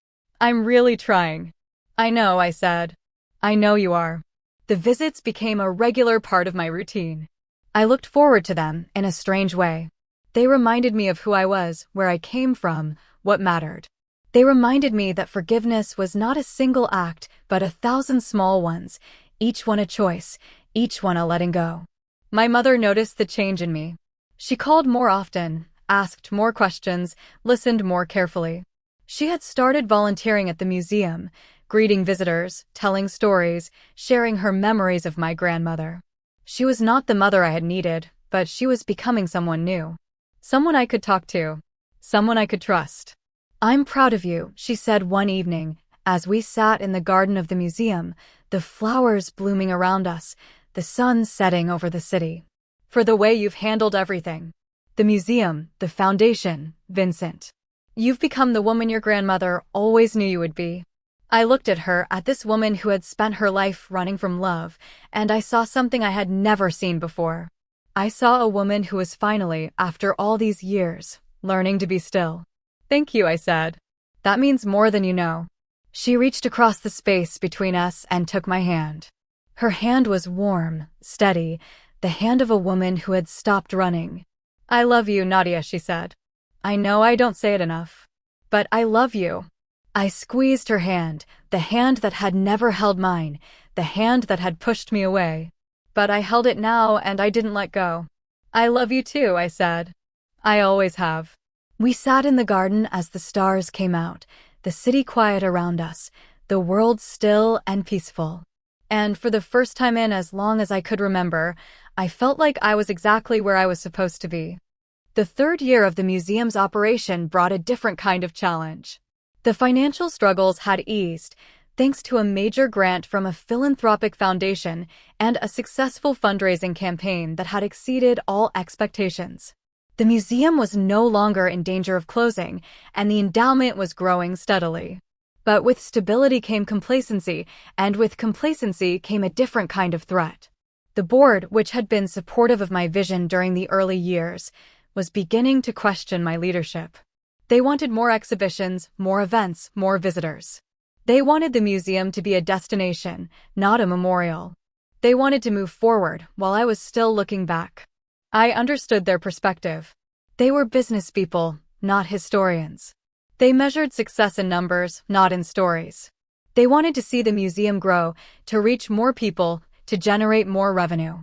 I'm really trying. I know, I said. I know you are. The visits became a regular part of my routine. I looked forward to them in a strange way. They reminded me of who I was, where I came from, what mattered. They reminded me that forgiveness was not a single act, but 1,000 small ones, each one a choice, each one a letting go. My mother noticed the change in me. She called more often, asked more questions, listened more carefully. She had started volunteering at the museum, greeting visitors, telling stories, sharing her memories of my grandmother. She was not the mother I had needed, but she was becoming someone new. Someone I could talk to. Someone I could trust. I'm proud of you, she said one evening, as we sat in the garden of the museum, the flowers blooming around us, the sun setting over the city. For the way you've handled everything. The museum, the foundation, Vincent. You've become the woman your grandmother always knew you would be. I looked at her, at this woman who had spent her life running from love, and I saw something I had never seen before. I saw a woman who was finally, after all these years, learning to be still. Thank you, I said. That means more than you know. She reached across the space between us and took my hand. Her hand was warm, steady, the hand of a woman who had stopped running. I love you, Nadia, she said. I know I don't say it enough. But I love you. I squeezed her hand, the hand that had never held mine, the hand that had pushed me away. But I held it now and I didn't let go. I love you too, I said. I always have. We sat in the garden as the stars came out, the city quiet around us, the world still and peaceful. And for the first time in as long as I could remember, I felt like I was exactly where I was supposed to be. The third year of the museum's operation brought a different kind of challenge. The financial struggles had eased, thanks to a major grant from a philanthropic foundation and a successful fundraising campaign that had exceeded all expectations. The museum was no longer in danger of closing, and the endowment was growing steadily. But with stability came complacency, and with complacency came a different kind of threat. The board, which had been supportive of my vision during the early years, was beginning to question my leadership. They wanted more exhibitions, more events, more visitors. They wanted the museum to be a destination, not a memorial. They wanted to move forward while I was still looking back. I understood their perspective. They were business people, not historians. They measured success in numbers, not in stories. They wanted to see the museum grow, to reach more people, to generate more revenue.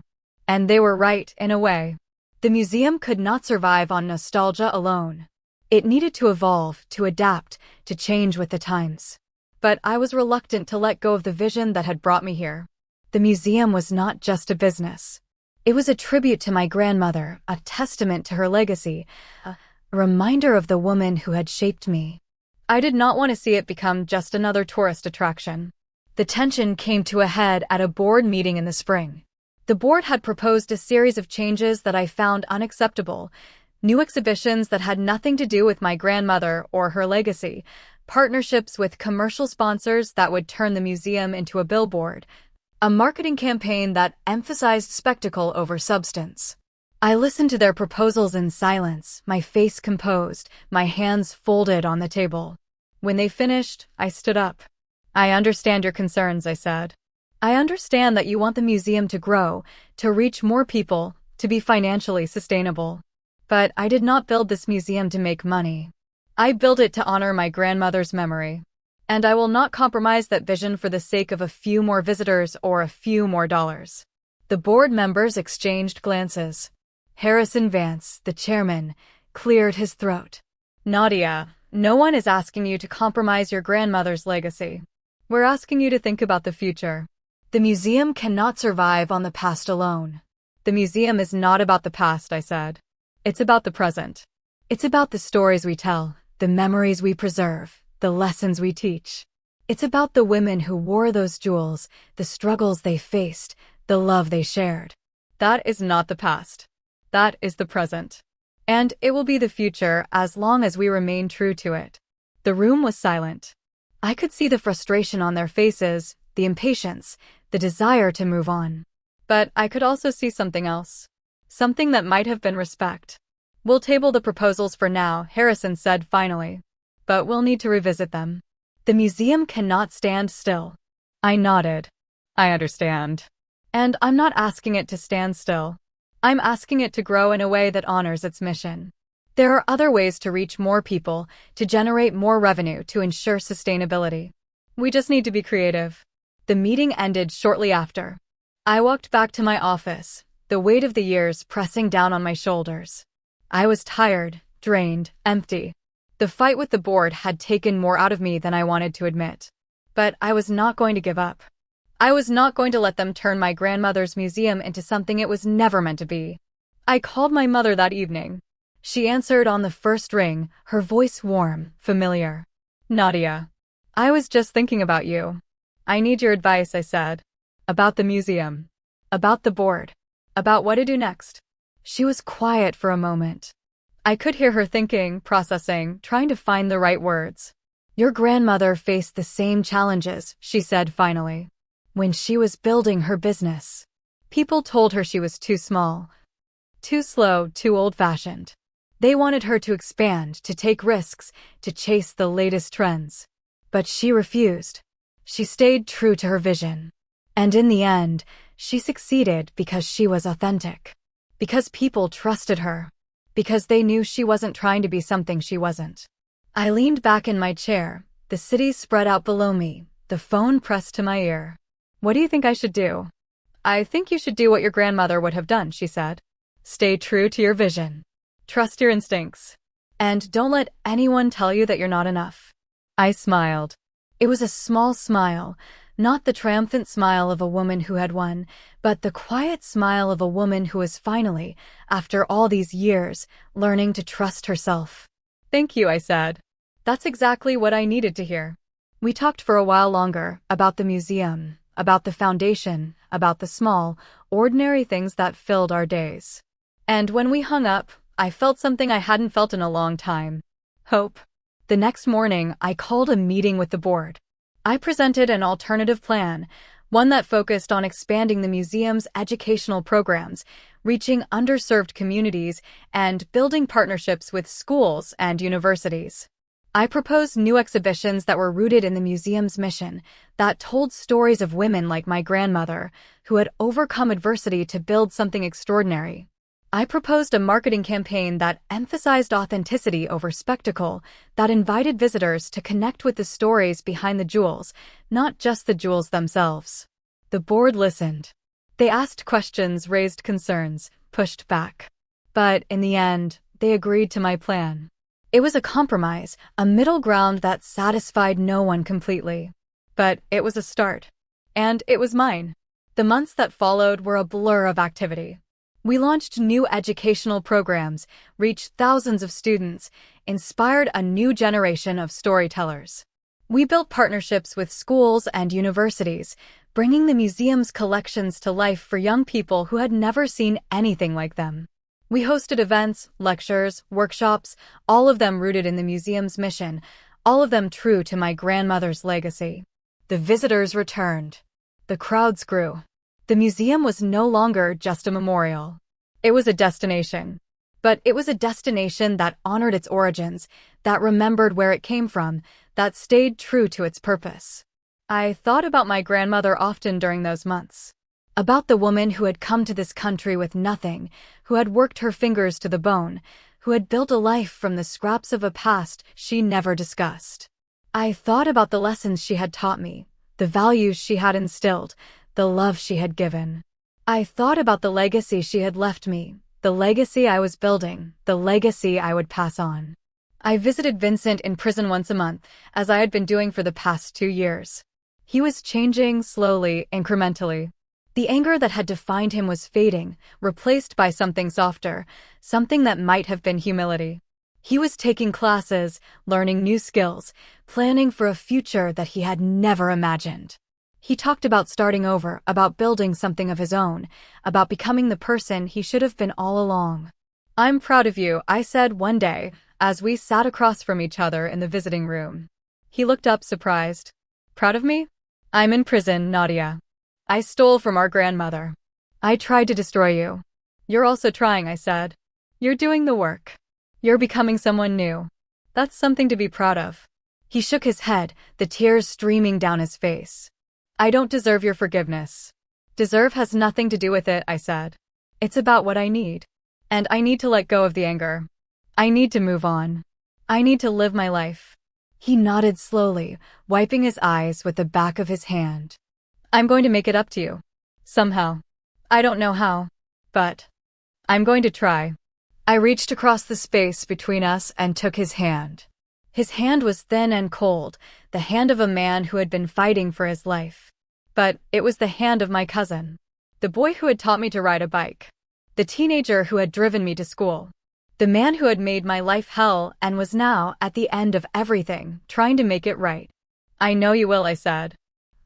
And they were right, in a way. The museum could not survive on nostalgia alone. It needed to evolve, to adapt, to change with the times. But I was reluctant to let go of the vision that had brought me here. The museum was not just a business. It was a tribute to my grandmother, a testament to her legacy, a reminder of the woman who had shaped me. I did not want to see it become just another tourist attraction. The tension came to a head at a board meeting in the spring. The board had proposed a series of changes that I found unacceptable, new exhibitions that had nothing to do with my grandmother or her legacy, partnerships with commercial sponsors that would turn the museum into a billboard, a marketing campaign that emphasized spectacle over substance. I listened to their proposals in silence, my face composed, my hands folded on the table. When they finished, I stood up. "I understand your concerns," I said. "I understand that you want the museum to grow, to reach more people, to be financially sustainable. But I did not build this museum to make money. I built it to honor my grandmother's memory. And I will not compromise that vision for the sake of a few more visitors or a few more dollars." The board members exchanged glances. Harrison Vance, the chairman, cleared his throat. "Nadia, no one is asking you to compromise your grandmother's legacy. We're asking you to think about the future. The museum cannot survive on the past alone." "The museum is not about the past," I said. "It's about the present. It's about the stories we tell, the memories we preserve, the lessons we teach. It's about the women who wore those jewels, the struggles they faced, the love they shared. That is not the past. That is the present. And it will be the future as long as we remain true to it." The room was silent. I could see the frustration on their faces, the impatience, the desire to move on. But I could also see something else. Something that might have been respect. "We'll table the proposals for now," Harrison said finally. "But we'll need to revisit them. The museum cannot stand still." I nodded. "I understand. And I'm not asking it to stand still. I'm asking it to grow in a way that honors its mission. There are other ways to reach more people, to generate more revenue, to ensure sustainability. We just need to be creative." The meeting ended shortly after. I walked back to my office, the weight of the years pressing down on my shoulders. I was tired, drained, empty. The fight with the board had taken more out of me than I wanted to admit. But I was not going to give up. I was not going to let them turn my grandmother's museum into something it was never meant to be. I called my mother that evening. She answered on the first ring, her voice warm, familiar. "Nadia, I was just thinking about you. I need your advice," I said. "About the museum. About the board. About what to do next." She was quiet for a moment. I could hear her thinking, processing, trying to find the right words. "Your grandmother faced the same challenges," she said finally. "When she was building her business, people told her she was too small, too slow, too old-fashioned. They wanted her to expand, to take risks, to chase the latest trends. But she refused. She stayed true to her vision. And in the end, she succeeded because she was authentic. Because people trusted her. Because they knew she wasn't trying to be something she wasn't." I leaned back in my chair, the city spread out below me, the phone pressed to my ear. "What do you think I should do?" "I think you should do what your grandmother would have done," she said. "Stay true to your vision. Trust your instincts. And don't let anyone tell you that you're not enough." I smiled. It was a small smile, not the triumphant smile of a woman who had won, but the quiet smile of a woman who was finally, after all these years, learning to trust herself. "Thank you," I said. "That's exactly what I needed to hear." We talked for a while longer, about the museum, about the foundation, about the small, ordinary things that filled our days. And when we hung up, I felt something I hadn't felt in a long time. Hope. The next morning, I called a meeting with the board. I presented an alternative plan, one that focused on expanding the museum's educational programs, reaching underserved communities, and building partnerships with schools and universities. I proposed new exhibitions that were rooted in the museum's mission, that told stories of women like my grandmother, who had overcome adversity to build something extraordinary. I proposed a marketing campaign that emphasized authenticity over spectacle, that invited visitors to connect with the stories behind the jewels, not just the jewels themselves. The board listened. They asked questions, raised concerns, pushed back. But in the end, they agreed to my plan. It was a compromise, a middle ground that satisfied no one completely. But it was a start. And it was mine. The months that followed were a blur of activity. We launched new educational programs, reached thousands of students, inspired a new generation of storytellers. We built partnerships with schools and universities, bringing the museum's collections to life for young people who had never seen anything like them. We hosted events, lectures, workshops, all of them rooted in the museum's mission, all of them true to my grandmother's legacy. The visitors returned. The crowds grew. The museum was no longer just a memorial. It was a destination. But it was a destination that honored its origins, that remembered where it came from, that stayed true to its purpose. I thought about my grandmother often during those months. About the woman who had come to this country with nothing, who had worked her fingers to the bone, who had built a life from the scraps of a past she never discussed. I thought about the lessons she had taught me, the values she had instilled, the love she had given. I thought about the legacy she had left me, the legacy I was building, the legacy I would pass on. I visited Vincent in prison once a month, as I had been doing for the past 2 years. He was changing slowly, incrementally. The anger that had defined him was fading, replaced by something softer, something that might have been humility. He was taking classes, learning new skills, planning for a future that he had never imagined. He talked about starting over, about building something of his own, about becoming the person he should have been all along. "I'm proud of you," I said one day, as we sat across from each other in the visiting room. He looked up surprised. "Proud of me? I'm in prison, Nadia. I stole from our grandmother. I tried to destroy you. You're also trying," I said. "You're doing the work. You're becoming someone new. That's something to be proud of." He shook his head, the tears streaming down his face. "I don't deserve your forgiveness." "Deserve has nothing to do with it," I said. "It's about what I need. And I need to let go of the anger. I need to move on. I need to live my life." He nodded slowly, wiping his eyes with the back of his hand. "I'm going to make it up to you. Somehow. I don't know how. But I'm going to try." I reached across the space between us and took his hand. His hand was thin and cold, the hand of a man who had been fighting for his life. But it was the hand of my cousin, the boy who had taught me to ride a bike, the teenager who had driven me to school, the man who had made my life hell and was now, at the end of everything, trying to make it right. "I know you will," I said.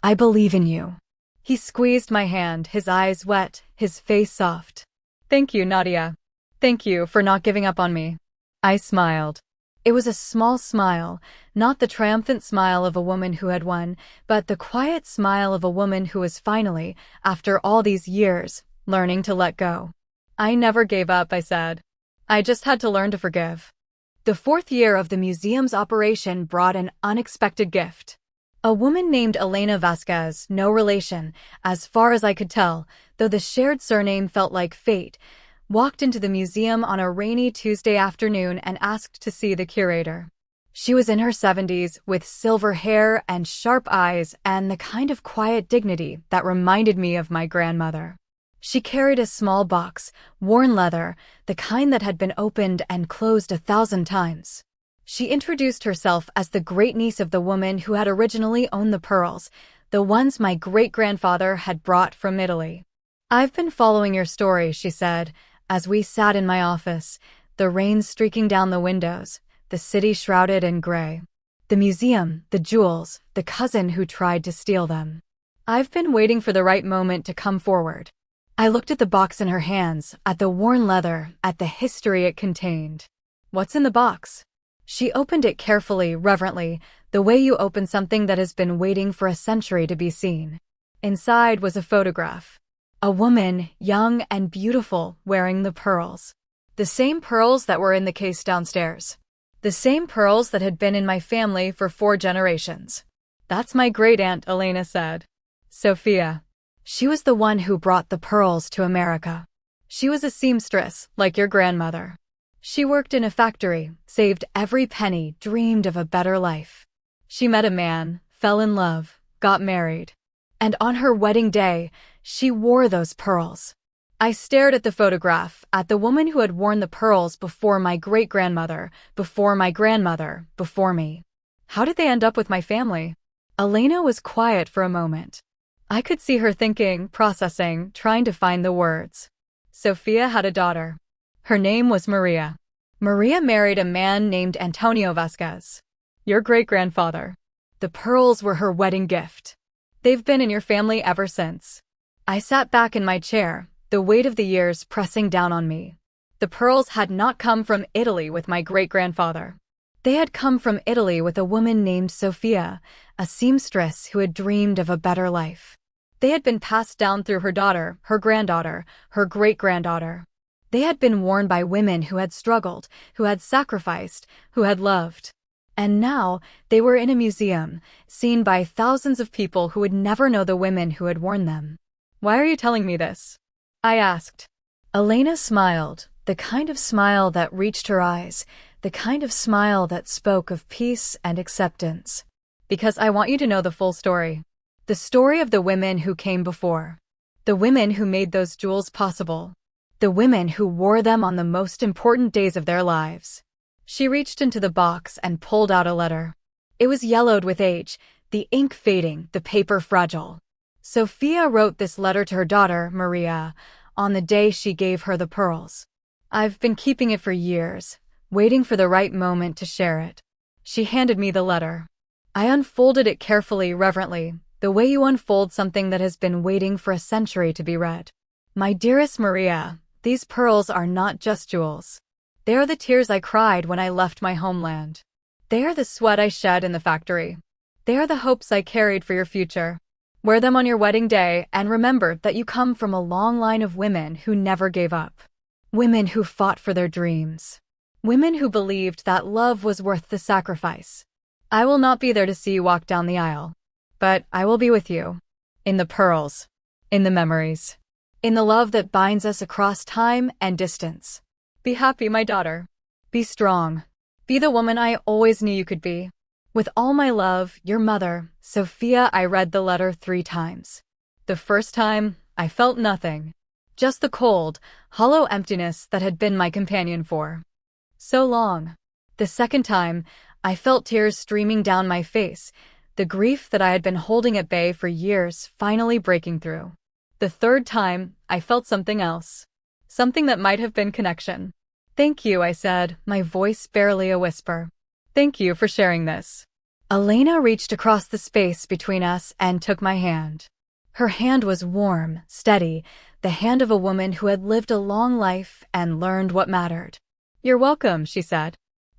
"I believe in you." He squeezed my hand, his eyes wet, his face soft. "Thank you, Nadia. Thank you for not giving up on me." I smiled. It was a small smile, not the triumphant smile of a woman who had won, but the quiet smile of a woman who was finally, after all these years, learning to let go. "I never gave up," I said. "I just had to learn to forgive." The 4th year of the museum's operation brought an unexpected gift. A woman named Elena Vasquez, no relation, as far as I could tell, though the shared surname felt like fate, walked into the museum on a rainy Tuesday afternoon and asked to see the curator. She was in her 70s, with silver hair and sharp eyes and the kind of quiet dignity that reminded me of my grandmother. She carried a small box, worn leather, the kind that had been opened and closed 1,000 times. She introduced herself as the great-niece of the woman who had originally owned the pearls, the ones my great-grandfather had brought from Italy. "I've been following your story," she said, as we sat in my office, the rain streaking down the windows, the city shrouded in gray. The museum, the jewels, the cousin who tried to steal them. "I've been waiting for the right moment to come forward." I looked at the box in her hands, at the worn leather, at the history it contained. "What's in the box?" She opened it carefully, reverently, the way you open something that has been waiting for a century to be seen. Inside was a photograph. A woman, young and beautiful, wearing the pearls. The same pearls that were in the case downstairs. The same pearls that had been in my family for 4 generations. "That's my great-aunt," Elena said. "Sophia. She was the one who brought the pearls to America." She was a seamstress, like your grandmother. She worked in a factory, saved every penny, dreamed of a better life. She met a man, fell in love, got married. And on her wedding day, she wore those pearls. I stared at the photograph, at the woman who had worn the pearls before my great-grandmother, before my grandmother, before me. How did they end up with my family? Elena was quiet for a moment. I could see her thinking, processing, trying to find the words. Sophia had a daughter. Her name was Maria. Maria married a man named Antonio Vasquez. Your great-grandfather. The pearls were her wedding gift. They've been in your family ever since. I sat back in my chair, the weight of the years pressing down on me. The pearls had not come from Italy with my great-grandfather. They had come from Italy with a woman named Sophia, a seamstress who had dreamed of a better life. They had been passed down through her daughter, her granddaughter, her great-granddaughter. They had been worn by women who had struggled, who had sacrificed, who had loved. And now, they were in a museum, seen by thousands of people who would never know the women who had worn them. Why are you telling me this? I asked. Elena smiled, the kind of smile that reached her eyes, the kind of smile that spoke of peace and acceptance. Because I want you to know the full story. The story of the women who came before. The women who made those jewels possible. The women who wore them on the most important days of their lives. She reached into the box and pulled out a letter. It was yellowed with age, the ink fading, the paper fragile. Sophia wrote this letter to her daughter, Maria, on the day she gave her the pearls. I've been keeping it for years, waiting for the right moment to share it. She handed me the letter. I unfolded it carefully, reverently, the way you unfold something that has been waiting for a century to be read. My dearest Maria, these pearls are not just jewels. They are the tears I cried when I left my homeland. They are the sweat I shed in the factory. They are the hopes I carried for your future. Wear them on your wedding day and remember that you come from a long line of women who never gave up. Women who fought for their dreams. Women who believed that love was worth the sacrifice. I will not be there to see you walk down the aisle. But I will be with you. In the pearls. In the memories. In the love that binds us across time and distance. Be happy, my daughter. Be strong. Be the woman I always knew you could be. With all my love, your mother, Sophia. I read the letter 3 times. The first time, I felt nothing. Just the cold, hollow emptiness that had been my companion for so long. The second time, I felt tears streaming down my face, the grief that I had been holding at bay for years finally breaking through. The third time, I felt something else. Something that might have been connection. Thank you, I said, my voice barely a whisper. Thank you for sharing this. Elena reached across the space between us and took my hand. Her hand was warm, steady, the hand of a woman who had lived a long life and learned what mattered. You're welcome, she said.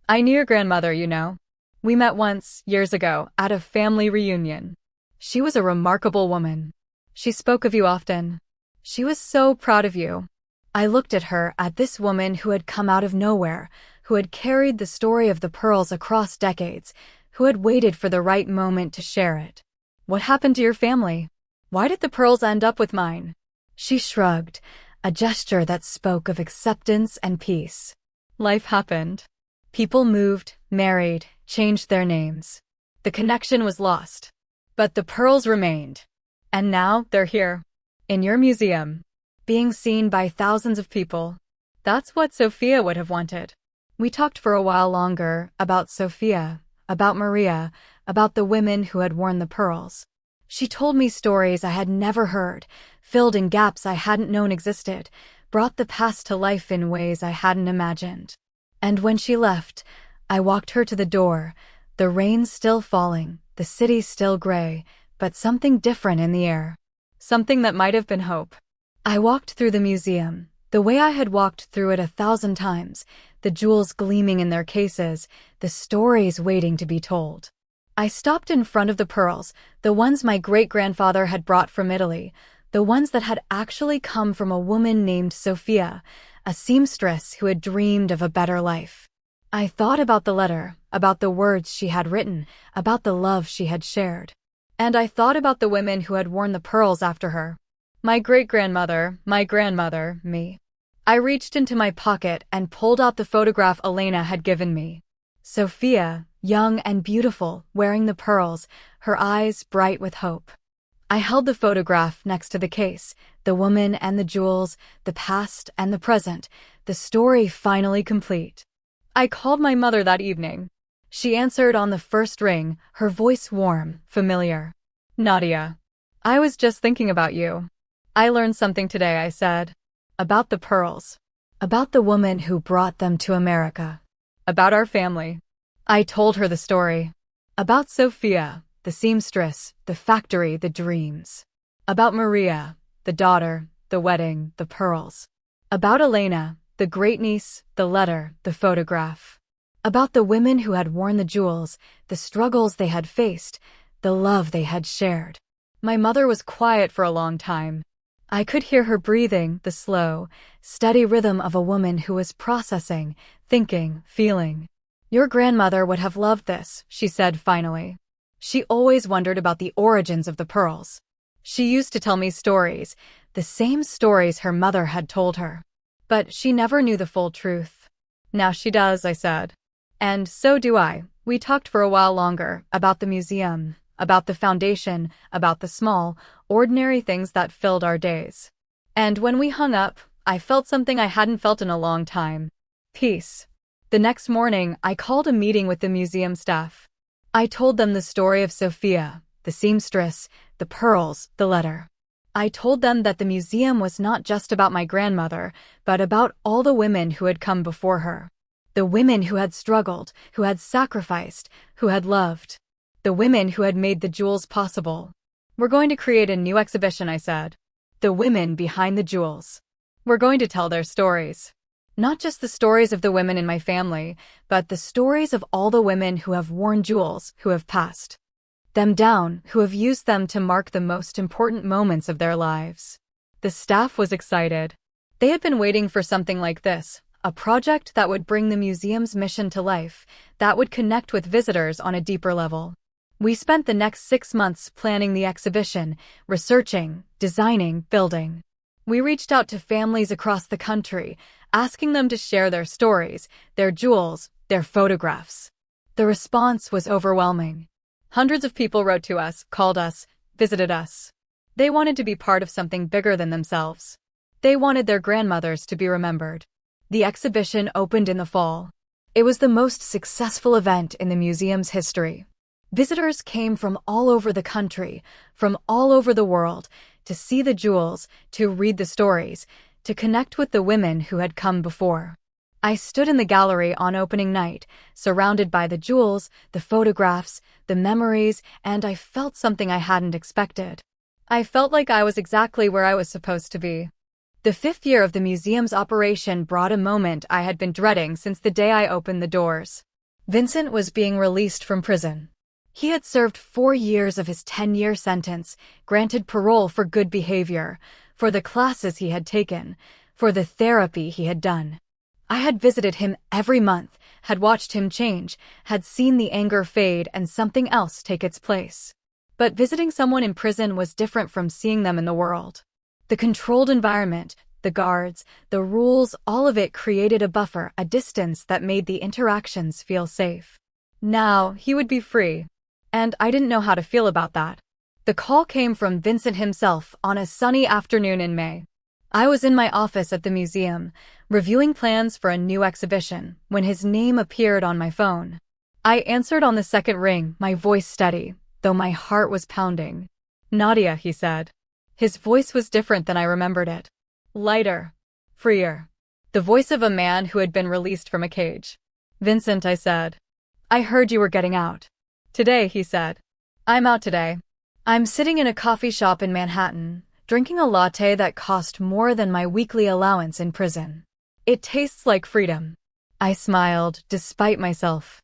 I knew your grandmother, you know. We met once, years ago, at a family reunion. She was a remarkable woman. She spoke of you often. She was so proud of you. I looked at her, at this woman who had come out of nowhere, who had carried the story of the pearls across decades, who had waited for the right moment to share it. What happened to your family? Why did the pearls end up with mine? She shrugged, a gesture that spoke of acceptance and peace. Life happened. People moved, married, changed their names. The connection was lost. But the pearls remained. And now they're here. In your museum. Being seen by thousands of people. That's what Sophia would have wanted. We talked for a while longer about Sophia, about Maria, about the women who had worn the pearls. She told me stories I had never heard, filled in gaps I hadn't known existed, brought the past to life in ways I hadn't imagined. And when she left, I walked her to the door, the rain still falling, the city still gray, but something different in the air. Something that might have been hope. I walked through the museum, the way I had walked through it 1,000 times, the jewels gleaming in their cases, the stories waiting to be told. I stopped in front of the pearls, the ones my great-grandfather had brought from Italy, the ones that had actually come from a woman named Sophia, a seamstress who had dreamed of a better life. I thought about the letter, about the words she had written, about the love she had shared. And I thought about the women who had worn the pearls after her. My great-grandmother, my grandmother, me. I reached into my pocket and pulled out the photograph Elena had given me. Sophia, young and beautiful, wearing the pearls, her eyes bright with hope. I held the photograph next to the case, the woman and the jewels, the past and the present, the story finally complete. I called my mother that evening. She answered on the first ring, her voice warm, familiar. "Nadia, I was just thinking about you. I learned something today," I said. "About the pearls. About the woman who brought them to America. About our family." I told her the story. About Sophia, the seamstress, the factory, the dreams. About Maria, the daughter, the wedding, the pearls. About Elena, the great-niece, the letter, the photograph. About the women who had worn the jewels, the struggles they had faced, the love they had shared. My mother was quiet for a long time. I could hear her breathing, the slow, steady rhythm of a woman who was processing, thinking, feeling. "Your grandmother would have loved this," she said finally. She always wondered about the origins of the pearls. She used to tell me stories, the same stories her mother had told her. But she never knew the full truth. "Now she does," I said. "And so do I." We talked for a while longer, about the museum, about the foundation, about the small, ordinary things that filled our days. And when we hung up, I felt something I hadn't felt in a long time. Peace. The next morning, I called a meeting with the museum staff. I told them the story of Sophia, the seamstress, the pearls, the letter. I told them that the museum was not just about my grandmother, but about all the women who had come before her. The women who had struggled, who had sacrificed, who had loved. The women who had made the jewels possible. "We're going to create a new exhibition," I said. "The women behind the jewels. We're going to tell their stories. Not just the stories of the women in my family, but the stories of all the women who have worn jewels, who have passed them down, who have used them to mark the most important moments of their lives." The staff was excited. They had been waiting for something like this, a project that would bring the museum's mission to life, that would connect with visitors on a deeper level. We spent the next 6 months planning the exhibition, researching, designing, building. We reached out to families across the country, asking them to share their stories, their jewels, their photographs. The response was overwhelming. Hundreds of people wrote to us, called us, visited us. They wanted to be part of something bigger than themselves. They wanted their grandmothers to be remembered. The exhibition opened in the fall. It was the most successful event in the museum's history. Visitors came from all over the country, from all over the world, to see the jewels, to read the stories, to connect with the women who had come before. I stood in the gallery on opening night, surrounded by the jewels, the photographs, the memories, and I felt something I hadn't expected. I felt like I was exactly where I was supposed to be. The 5th year of the museum's operation brought a moment I had been dreading since the day I opened the doors. Vincent was being released from prison. He had served 4 years of his 10-year sentence, granted parole for good behavior, for the classes he had taken, for the therapy he had done. I had visited him every month, had watched him change, had seen the anger fade and something else take its place. But visiting someone in prison was different from seeing them in the world. The controlled environment, the guards, the rules, all of it created a buffer, a distance that made the interactions feel safe. Now, he would be free. And I didn't know how to feel about that. The call came from Vincent himself on a sunny afternoon in May. I was in my office at the museum, reviewing plans for a new exhibition, when his name appeared on my phone. I answered on the second ring, my voice steady, though my heart was pounding. "Nadia," he said. His voice was different than I remembered it. Lighter. Freer. The voice of a man who had been released from a cage. "Vincent," I said. "I heard you were getting out." "Today," he said. "I'm out today. I'm sitting in a coffee shop in Manhattan, drinking a latte that cost more than my weekly allowance in prison. It tastes like freedom." I smiled, despite myself.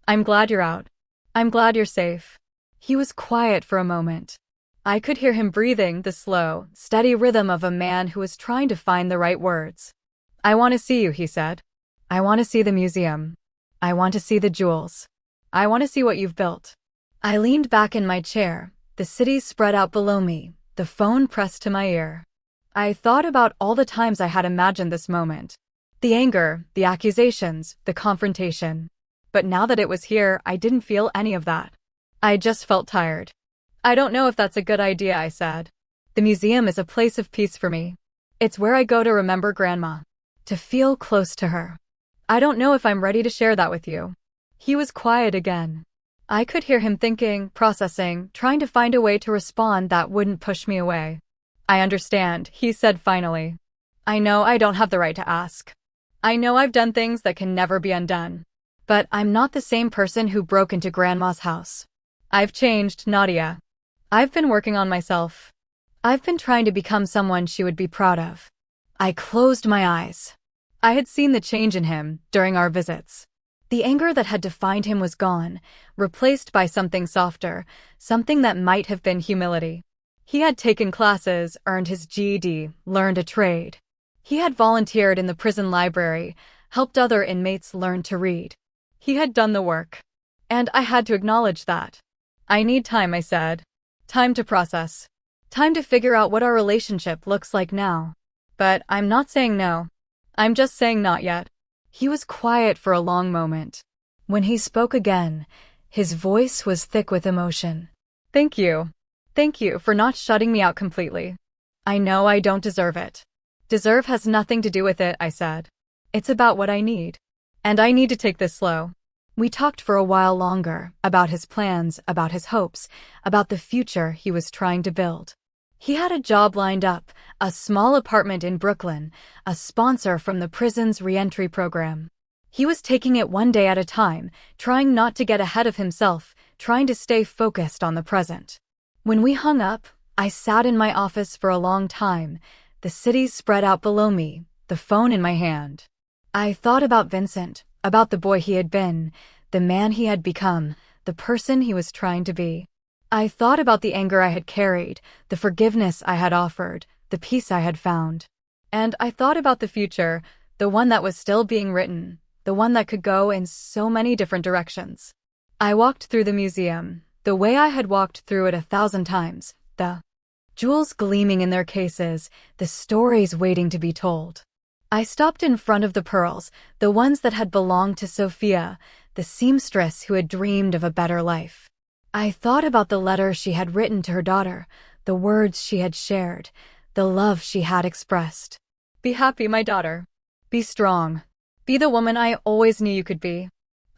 "I'm glad you're out. I'm glad you're safe." He was quiet for a moment. I could hear him breathing, the slow, steady rhythm of a man who was trying to find the right words. "I want to see you," he said. "I want to see the museum. I want to see the jewels. I want to see what you've built." I leaned back in my chair, the city spread out below me, the phone pressed to my ear. I thought about all the times I had imagined this moment. The anger, the accusations, the confrontation. But now that it was here, I didn't feel any of that. I just felt tired. I don't know if that's a good idea, I said. The museum is a place of peace for me. It's where I go to remember Grandma, to feel close to her. I don't know if I'm ready to share that with you. He was quiet again. I could hear him thinking, processing, trying to find a way to respond that wouldn't push me away. I understand, he said finally. I know I don't have the right to ask. I know I've done things that can never be undone. But I'm not the same person who broke into Grandma's house. I've changed, Nadia. I've been working on myself. I've been trying to become someone she would be proud of. I closed my eyes. I had seen the change in him during our visits. The anger that had defined him was gone, replaced by something softer, something that might have been humility. He had taken classes, earned his GED, learned a trade. He had volunteered in the prison library, helped other inmates learn to read. He had done the work. And I had to acknowledge that. I need time, I said. Time to process. Time to figure out what our relationship looks like now. But I'm not saying no. I'm just saying not yet. He was quiet for a long moment. When he spoke again, his voice was thick with emotion. Thank you. Thank you for not shutting me out completely. I know I don't deserve it. Deserve has nothing to do with it, I said. It's about what I need. And I need to take this slow. We talked for a while longer, about his plans, about his hopes, about the future he was trying to build. He had a job lined up, a small apartment in Brooklyn, a sponsor from the prison's reentry program. He was taking it one day at a time, trying not to get ahead of himself, trying to stay focused on the present. When we hung up, I sat in my office for a long time, the city spread out below me, the phone in my hand. I thought about Vincent, about the boy he had been, the man he had become, the person he was trying to be. I thought about the anger I had carried, the forgiveness I had offered, the peace I had found. And I thought about the future, the one that was still being written, the one that could go in so many different directions. I walked through the museum, the way I had walked through it 1,000 times, the jewels gleaming in their cases, the stories waiting to be told. I stopped in front of the pearls, the ones that had belonged to Sophia, the seamstress who had dreamed of a better life. I thought about the letter she had written to her daughter, the words she had shared, the love she had expressed. Be happy, my daughter. Be strong. Be the woman I always knew you could be.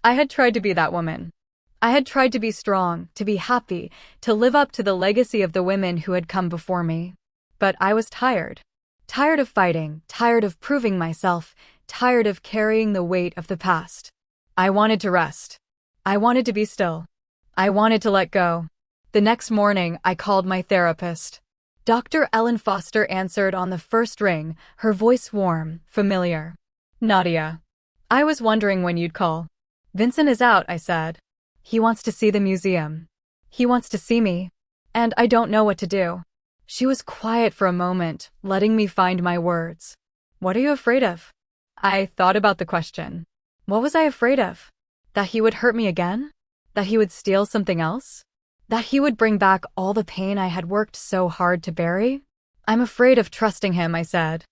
I had tried to be that woman. I had tried to be strong, to be happy, to live up to the legacy of the women who had come before me. But I was tired. Tired of fighting, tired of proving myself, tired of carrying the weight of the past. I wanted to rest. I wanted to be still. I wanted to let go. The next morning, I called my therapist. Dr. Ellen Foster answered on the first ring, her voice warm, familiar. Nadia. I was wondering when you'd call. Vincent is out, I said. He wants to see the museum. He wants to see me. And I don't know what to do. She was quiet for a moment, letting me find my words. What are you afraid of? I thought about the question. What was I afraid of? That he would hurt me again? That he would steal something else? That he would bring back all the pain I had worked so hard to bury? I'm afraid of trusting him, I said.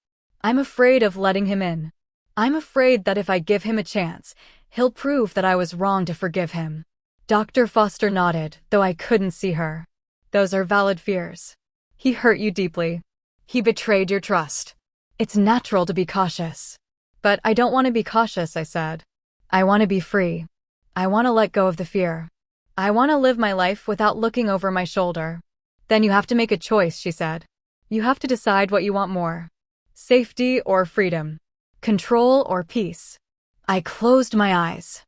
I'm afraid of letting him in. I'm afraid that if I give him a chance, he'll prove that I was wrong to forgive him. Dr. Foster nodded, though I couldn't see her. Those are valid fears. He hurt you deeply. He betrayed your trust. It's natural to be cautious. But I don't want to be cautious, I said. I want to be free. I want to let go of the fear. I want to live my life without looking over my shoulder. Then you have to make a choice, she said. You have to decide what you want more. Safety or freedom. Control or peace. I closed my eyes.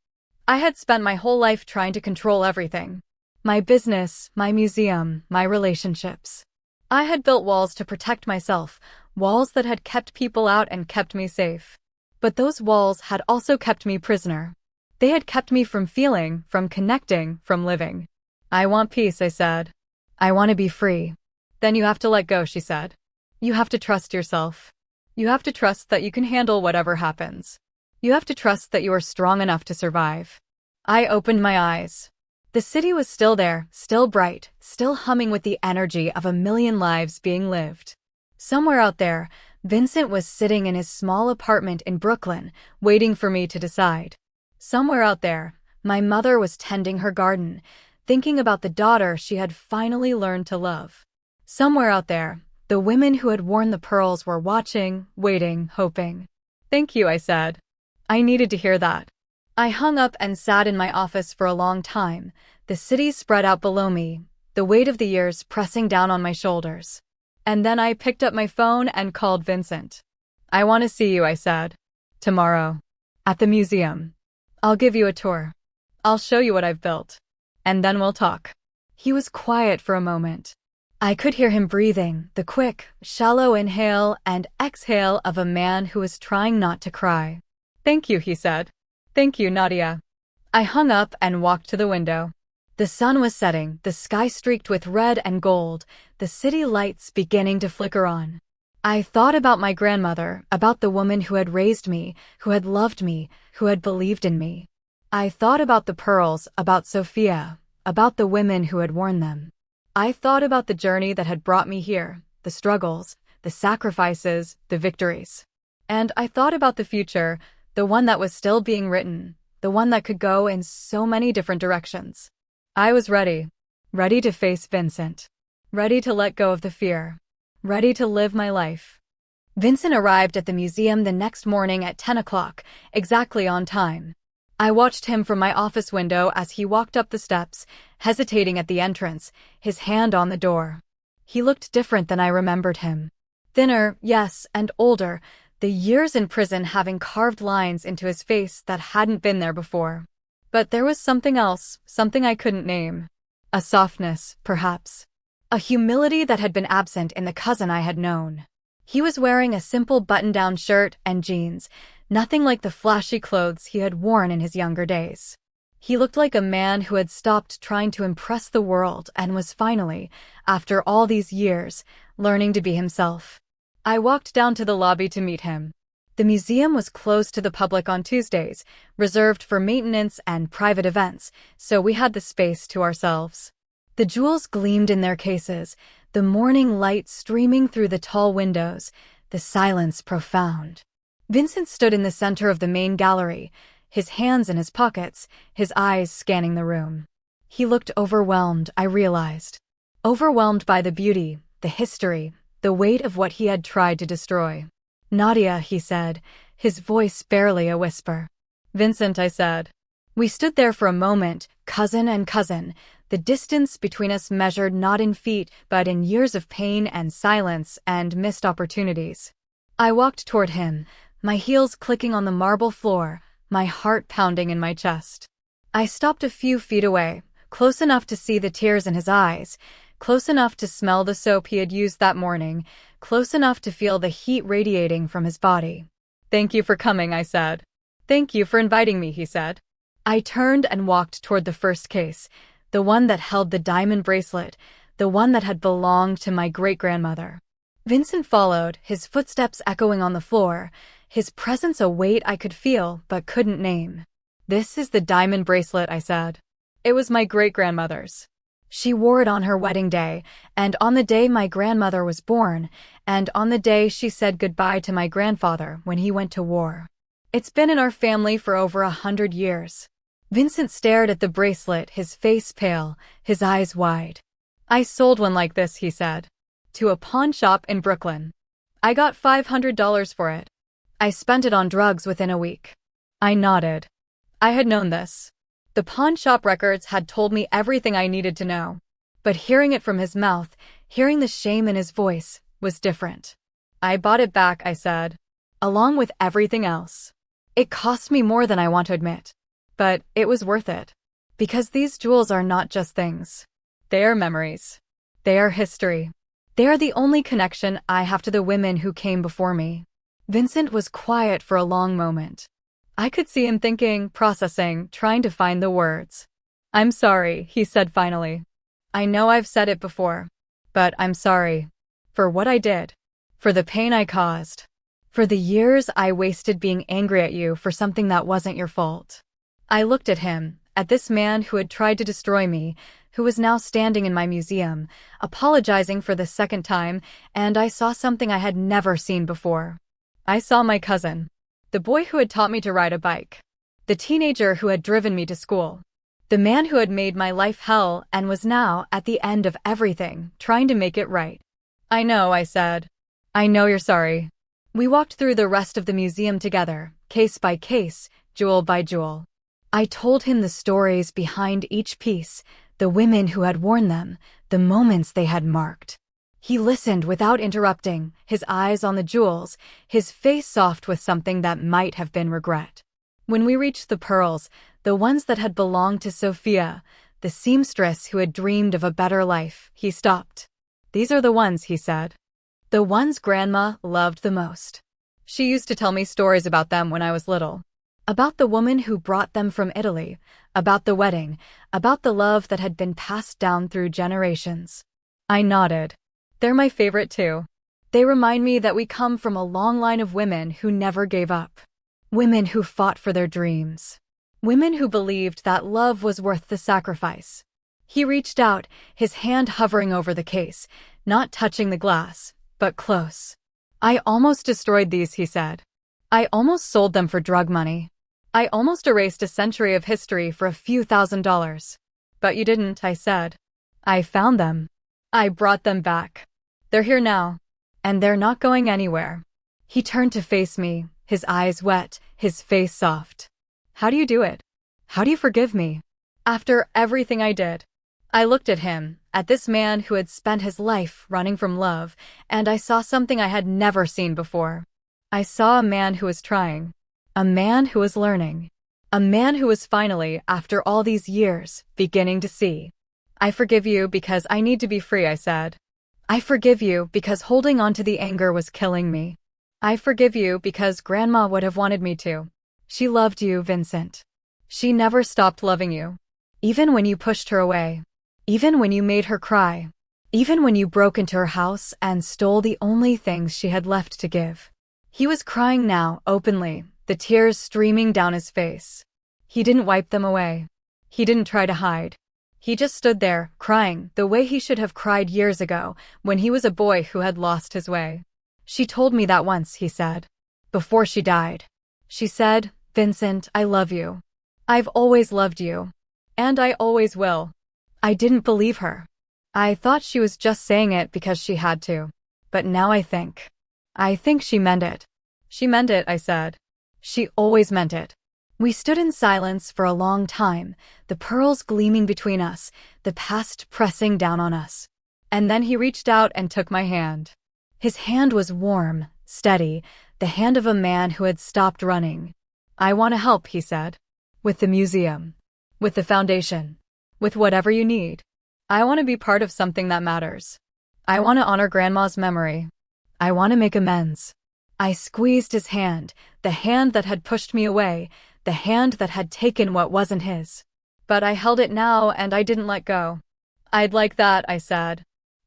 I had spent my whole life trying to control everything. My business, my museum, my relationships. I had built walls to protect myself, walls that had kept people out and kept me safe. But those walls had also kept me prisoner. They had kept me from feeling, from connecting, from living. I want peace, I said. I want to be free. Then you have to let go, she said. You have to trust yourself. You have to trust that you can handle whatever happens. You have to trust that you are strong enough to survive. I opened my eyes. The city was still there, still bright, still humming with the energy of 1,000,000 lives being lived. Somewhere out there, Vincent was sitting in his small apartment in Brooklyn, waiting for me to decide. Somewhere out there, my mother was tending her garden, thinking about the daughter she had finally learned to love. Somewhere out there, the women who had worn the pearls were watching, waiting, hoping. "Thank you," I said. I needed to hear that. I hung up and sat in my office for a long time, the city spread out below me, the weight of the years pressing down on my shoulders. And then I picked up my phone and called Vincent. "I want to see you," I said. "Tomorrow. At the museum. I'll give you a tour. I'll show you what I've built. And then we'll talk." He was quiet for a moment. I could hear him breathing, the quick, shallow inhale and exhale of a man who was trying not to cry. "Thank you," he said. "Thank you, Nadia." I hung up and walked to the window. The sun was setting, the sky streaked with red and gold, the city lights beginning to flicker on. I thought about my grandmother, about the woman who had raised me, who had loved me, who had believed in me. I thought about the pearls, about Sophia, about the women who had worn them. I thought about the journey that had brought me here, the struggles, the sacrifices, the victories. And I thought about the future, the one that was still being written, the one that could go in so many different directions. I was ready. Ready to face Vincent. Ready to let go of the fear. Ready to live my life. Vincent arrived at the museum the next morning at 10 o'clock, exactly on time. I watched him from my office window as he walked up the steps, hesitating at the entrance, his hand on the door. He looked different than I remembered him. Thinner, yes, and older, the years in prison having carved lines into his face that hadn't been there before. But there was something else, something I couldn't name. A softness, perhaps. A humility that had been absent in the cousin I had known. He was wearing a simple button-down shirt and jeans, nothing like the flashy clothes he had worn in his younger days. He looked like a man who had stopped trying to impress the world and was finally, after all these years, learning to be himself. I walked down to the lobby to meet him. The museum was closed to the public on Tuesdays, reserved for maintenance and private events, so we had the space to ourselves. The jewels gleamed in their cases, the morning light streaming through the tall windows, the silence profound. Vincent stood in the center of the main gallery, his hands in his pockets, his eyes scanning the room. He looked overwhelmed, I realized. Overwhelmed by the beauty, the history, the weight of what he had tried to destroy. "Nadia," he said, his voice barely a whisper. "Vincent," I said. We stood there for a moment, cousin and cousin, the distance between us measured not in feet but in years of pain and silence and missed opportunities. I walked toward him, my heels clicking on the marble floor, my heart pounding in my chest. I stopped a few feet away, close enough to see the tears in his eyes, close enough to smell the soap he had used that morning, close enough to feel the heat radiating from his body. "Thank you for coming," I said. "Thank you for inviting me," he said. I turned and walked toward the first case, the one that held the diamond bracelet, the one that had belonged to my great-grandmother. Vincent followed, his footsteps echoing on the floor, his presence a weight I could feel but couldn't name. "This is the diamond bracelet," I said. "It was my great-grandmother's. She wore it on her wedding day, and on the day my grandmother was born, and on the day she said goodbye to my grandfather when he went to war. It's been in our family for over 100 years." Vincent stared at the bracelet, his face pale, his eyes wide. "I sold one like this," he said, "to a pawn shop in Brooklyn. I got $500 for it. I spent it on drugs within a week." I nodded. I had known this. The pawn shop records had told me everything I needed to know. But hearing it from his mouth, hearing the shame in his voice, was different. "I bought it back," I said, "along with everything else. It cost me more than I want to admit. But it was worth it. Because these jewels are not just things. They are memories. They are history. They are the only connection I have to the women who came before me." Vincent was quiet for a long moment. I could see him thinking, processing, trying to find the words. "I'm sorry," he said finally. "I know I've said it before, but I'm sorry. For what I did. For the pain I caused. For the years I wasted being angry at you for something that wasn't your fault." I looked at him, at this man who had tried to destroy me, who was now standing in my museum, apologizing for the second time, and I saw something I had never seen before. I saw my cousin. The boy who had taught me to ride a bike. The teenager who had driven me to school. The man who had made my life hell and was now, at the end of everything, trying to make it right. I know, I said. I know you're sorry. We walked through the rest of the museum together, case by case, jewel by jewel. I told him the stories behind each piece, the women who had worn them, the moments they had marked. He listened without interrupting, his eyes on the jewels, his face soft with something that might have been regret. When we reached the pearls, the ones that had belonged to Sophia, the seamstress who had dreamed of a better life, he stopped. These are the ones, he said. The ones Grandma loved the most. She used to tell me stories about them when I was little. About the woman who brought them from Italy, about the wedding, about the love that had been passed down through generations. I nodded. They're my favorite too. They remind me that we come from a long line of women who never gave up. Women who fought for their dreams. Women who believed that love was worth the sacrifice. He reached out, his hand hovering over the case, not touching the glass, but close. I almost destroyed these, he said. I almost sold them for drug money. I almost erased a century of history for a few $1,000s. But you didn't, I said. I found them. I brought them back. They're here now. And they're not going anywhere. He turned to face me, his eyes wet, his face soft. How do you do it? How do you forgive me? After everything I did. I looked at him, at this man who had spent his life running from love, and I saw something I had never seen before. I saw a man who was trying. A man who was learning. A man who was finally, after all these years, beginning to see. I forgive you because I need to be free, I said. I forgive you because holding on to the anger was killing me. I forgive you because Grandma would have wanted me to. She loved you, Vincent. She never stopped loving you. Even when you pushed her away. Even when you made her cry. Even when you broke into her house and stole the only things she had left to give. He was crying now, openly, the tears streaming down his face. He didn't wipe them away. He didn't try to hide. He just stood there, crying, the way he should have cried years ago, when he was a boy who had lost his way. She told me that once, he said. Before she died. She said, Vincent, I love you. I've always loved you. And I always will. I didn't believe her. I thought she was just saying it because she had to. But now I think she meant it. She meant it, I said. She always meant it. We stood in silence for a long time, the pearls gleaming between us, the past pressing down on us. And then he reached out and took my hand. His hand was warm, steady, the hand of a man who had stopped running. I want to help, he said. With the museum. With the foundation. With whatever you need. I want to be part of something that matters. I want to honor Grandma's memory. I want to make amends. I squeezed his hand, the hand that had pushed me away, the hand that had taken what wasn't his. But I held it now and I didn't let go. I'd like that, I said.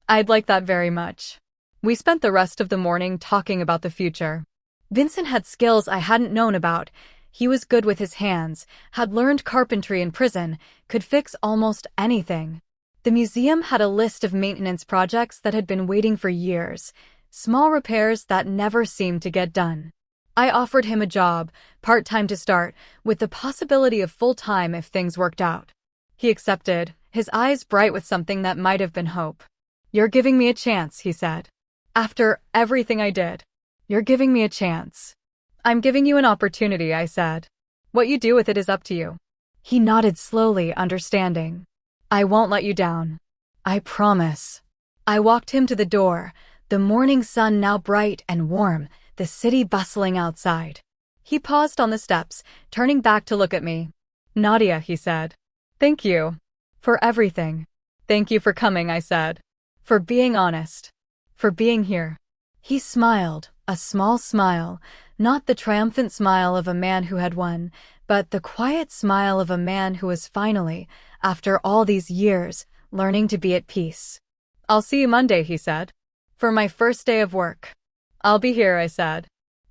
I'd like that very much. We spent the rest of the morning talking about the future. Vincent had skills I hadn't known about. He was good with his hands, had learned carpentry in prison, could fix almost anything. The museum had a list of maintenance projects that had been waiting for years, small repairs that never seemed to get done. I offered him a job, part-time to start, with the possibility of full-time if things worked out. He accepted, his eyes bright with something that might have been hope. You're giving me a chance, he said. After everything I did, you're giving me a chance. I'm giving you an opportunity, I said. What you do with it is up to you. He nodded slowly, understanding. I won't let you down. I promise. I walked him to the door, the morning sun now bright and warm, the city bustling outside. He paused on the steps, turning back to look at me. Nadia, he said. Thank you. For everything. Thank you for coming, I said. For being honest. For being here. He smiled, a small smile, not the triumphant smile of a man who had won, but the quiet smile of a man who was finally, after all these years, learning to be at peace. I'll see you Monday, he said. For my first day of work. I'll be here, I said.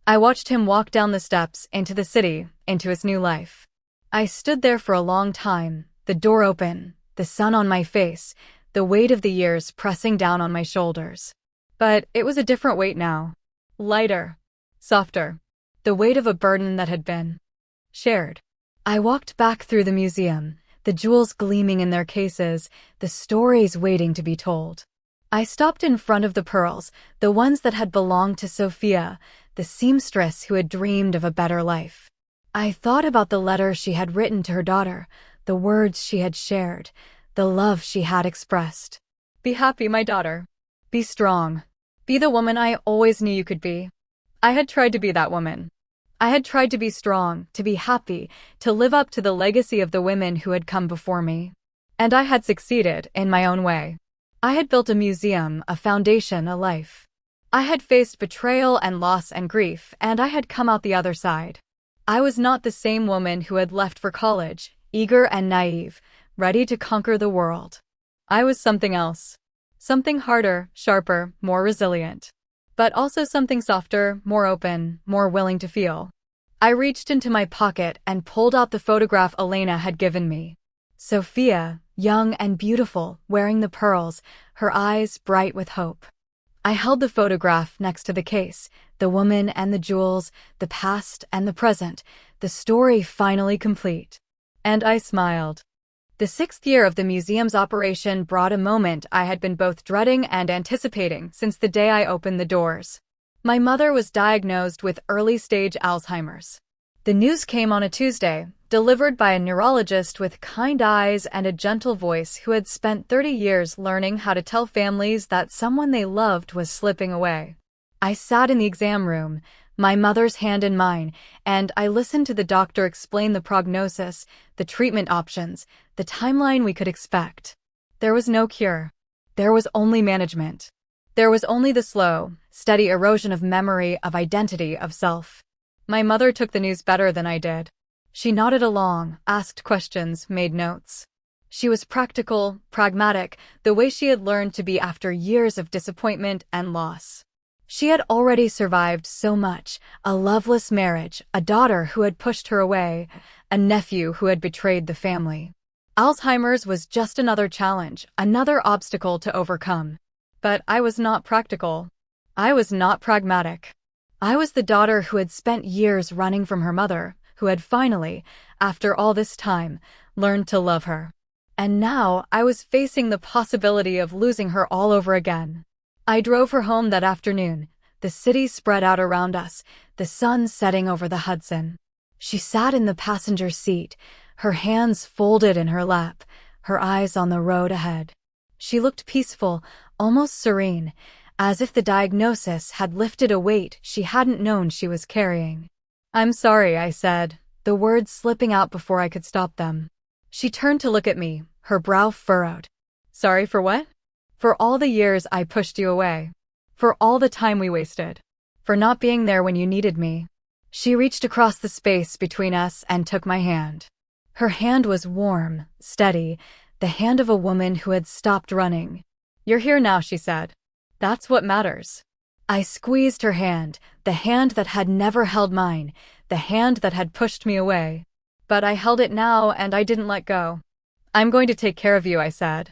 I watched him walk down the steps, into the city, into his new life. I stood there for a long time, the door open, the sun on my face, the weight of the years pressing down on my shoulders. But it was a different weight now. Lighter. Softer. The weight of a burden that had been shared. I walked back through the museum, the jewels gleaming in their cases, the stories waiting to be told. I stopped in front of the pearls, the ones that had belonged to Sophia, the seamstress who had dreamed of a better life. I thought about the letter she had written to her daughter, the words she had shared, the love she had expressed. Be happy, my daughter. Be strong. Be the woman I always knew you could be. I had tried to be that woman. I had tried to be strong, to be happy, to live up to the legacy of the women who had come before me. And I had succeeded, in my own way. I had built a museum, a foundation, a life. I had faced betrayal and loss and grief, and I had come out the other side. I was not the same woman who had left for college, eager and naive, ready to conquer the world. I was something else. Something harder, sharper, more resilient. But also something softer, more open, more willing to feel. I reached into my pocket and pulled out the photograph Elena had given me. Sophia, young and beautiful, wearing the pearls, her eyes bright with hope. I held the photograph next to the case, the woman and the jewels, the past and the present, the story finally complete. And I smiled. The 6th year of the museum's operation brought a moment I had been both dreading and anticipating since the day I opened the doors. My mother was diagnosed with early-stage Alzheimer's. The news came on a Tuesday, delivered by a neurologist with kind eyes and a gentle voice who had spent 30 years learning how to tell families that someone they loved was slipping away. I sat in the exam room, my mother's hand in mine, and I listened to the doctor explain the prognosis, the treatment options, the timeline we could expect. There was no cure. There was only management. There was only the slow, steady erosion of memory, of identity, of self. My mother took the news better than I did. She nodded along, asked questions, made notes. She was practical, pragmatic, the way she had learned to be after years of disappointment and loss. She had already survived so much, a loveless marriage, a daughter who had pushed her away, a nephew who had betrayed the family. Alzheimer's was just another challenge, another obstacle to overcome. But I was not practical. I was not pragmatic. I was the daughter who had spent years running from her mother, who had finally, after all this time, learned to love her. And now I was facing the possibility of losing her all over again. I drove her home that afternoon, the city spread out around us, the sun setting over the Hudson. She sat in the passenger seat, her hands folded in her lap, her eyes on the road ahead. She looked peaceful, almost serene, as if the diagnosis had lifted a weight she hadn't known she was carrying. "I'm sorry," I said, the words slipping out before I could stop them. She turned to look at me, her brow furrowed. "Sorry for what?" "For all the years I pushed you away. For all the time we wasted. For not being there when you needed me." She reached across the space between us and took my hand. Her hand was warm, steady, the hand of a woman who had stopped running. "You're here now," she said. "That's what matters." I squeezed her hand, the hand that had never held mine, the hand that had pushed me away. But I held it now and I didn't let go. "I'm going to take care of you," I said.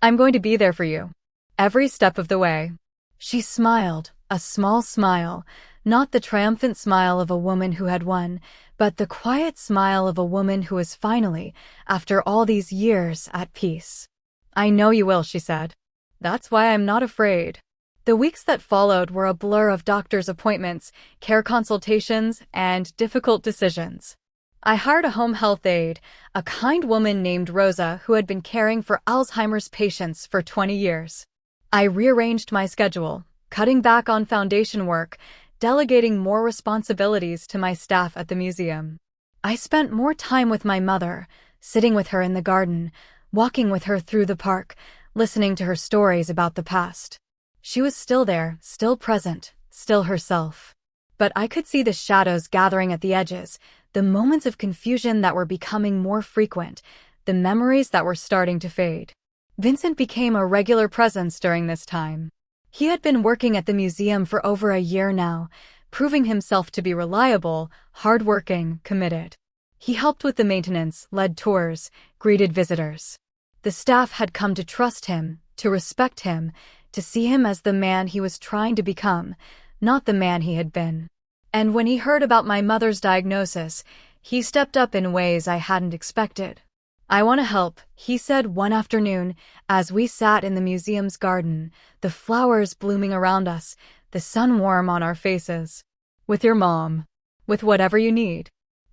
"I'm going to be there for you. Every step of the way." She smiled, a small smile, not the triumphant smile of a woman who had won, but the quiet smile of a woman who was finally, after all these years, at peace. "I know you will," she said. "That's why I'm not afraid." The weeks that followed were a blur of doctor's appointments, care consultations, and difficult decisions. I hired a home health aide, a kind woman named Rosa who had been caring for Alzheimer's patients for 20 years. I rearranged my schedule, cutting back on foundation work, delegating more responsibilities to my staff at the museum. I spent more time with my mother, sitting with her in the garden, walking with her through the park, listening to her stories about the past. She was still there, still present, still herself. But I could see the shadows gathering at the edges, the moments of confusion that were becoming more frequent, the memories that were starting to fade. Vincent became a regular presence during this time. He had been working at the museum for over a year now, proving himself to be reliable, hardworking, committed. He helped with the maintenance, led tours, greeted visitors. The staff had come to trust him, to respect him, to see him as the man he was trying to become, not the man he had been. And when he heard about my mother's diagnosis, he stepped up in ways I hadn't expected. "I want to help," he said one afternoon as we sat in the museum's garden, the flowers blooming around us, the sun warm on our faces. "With your mom. With whatever you need.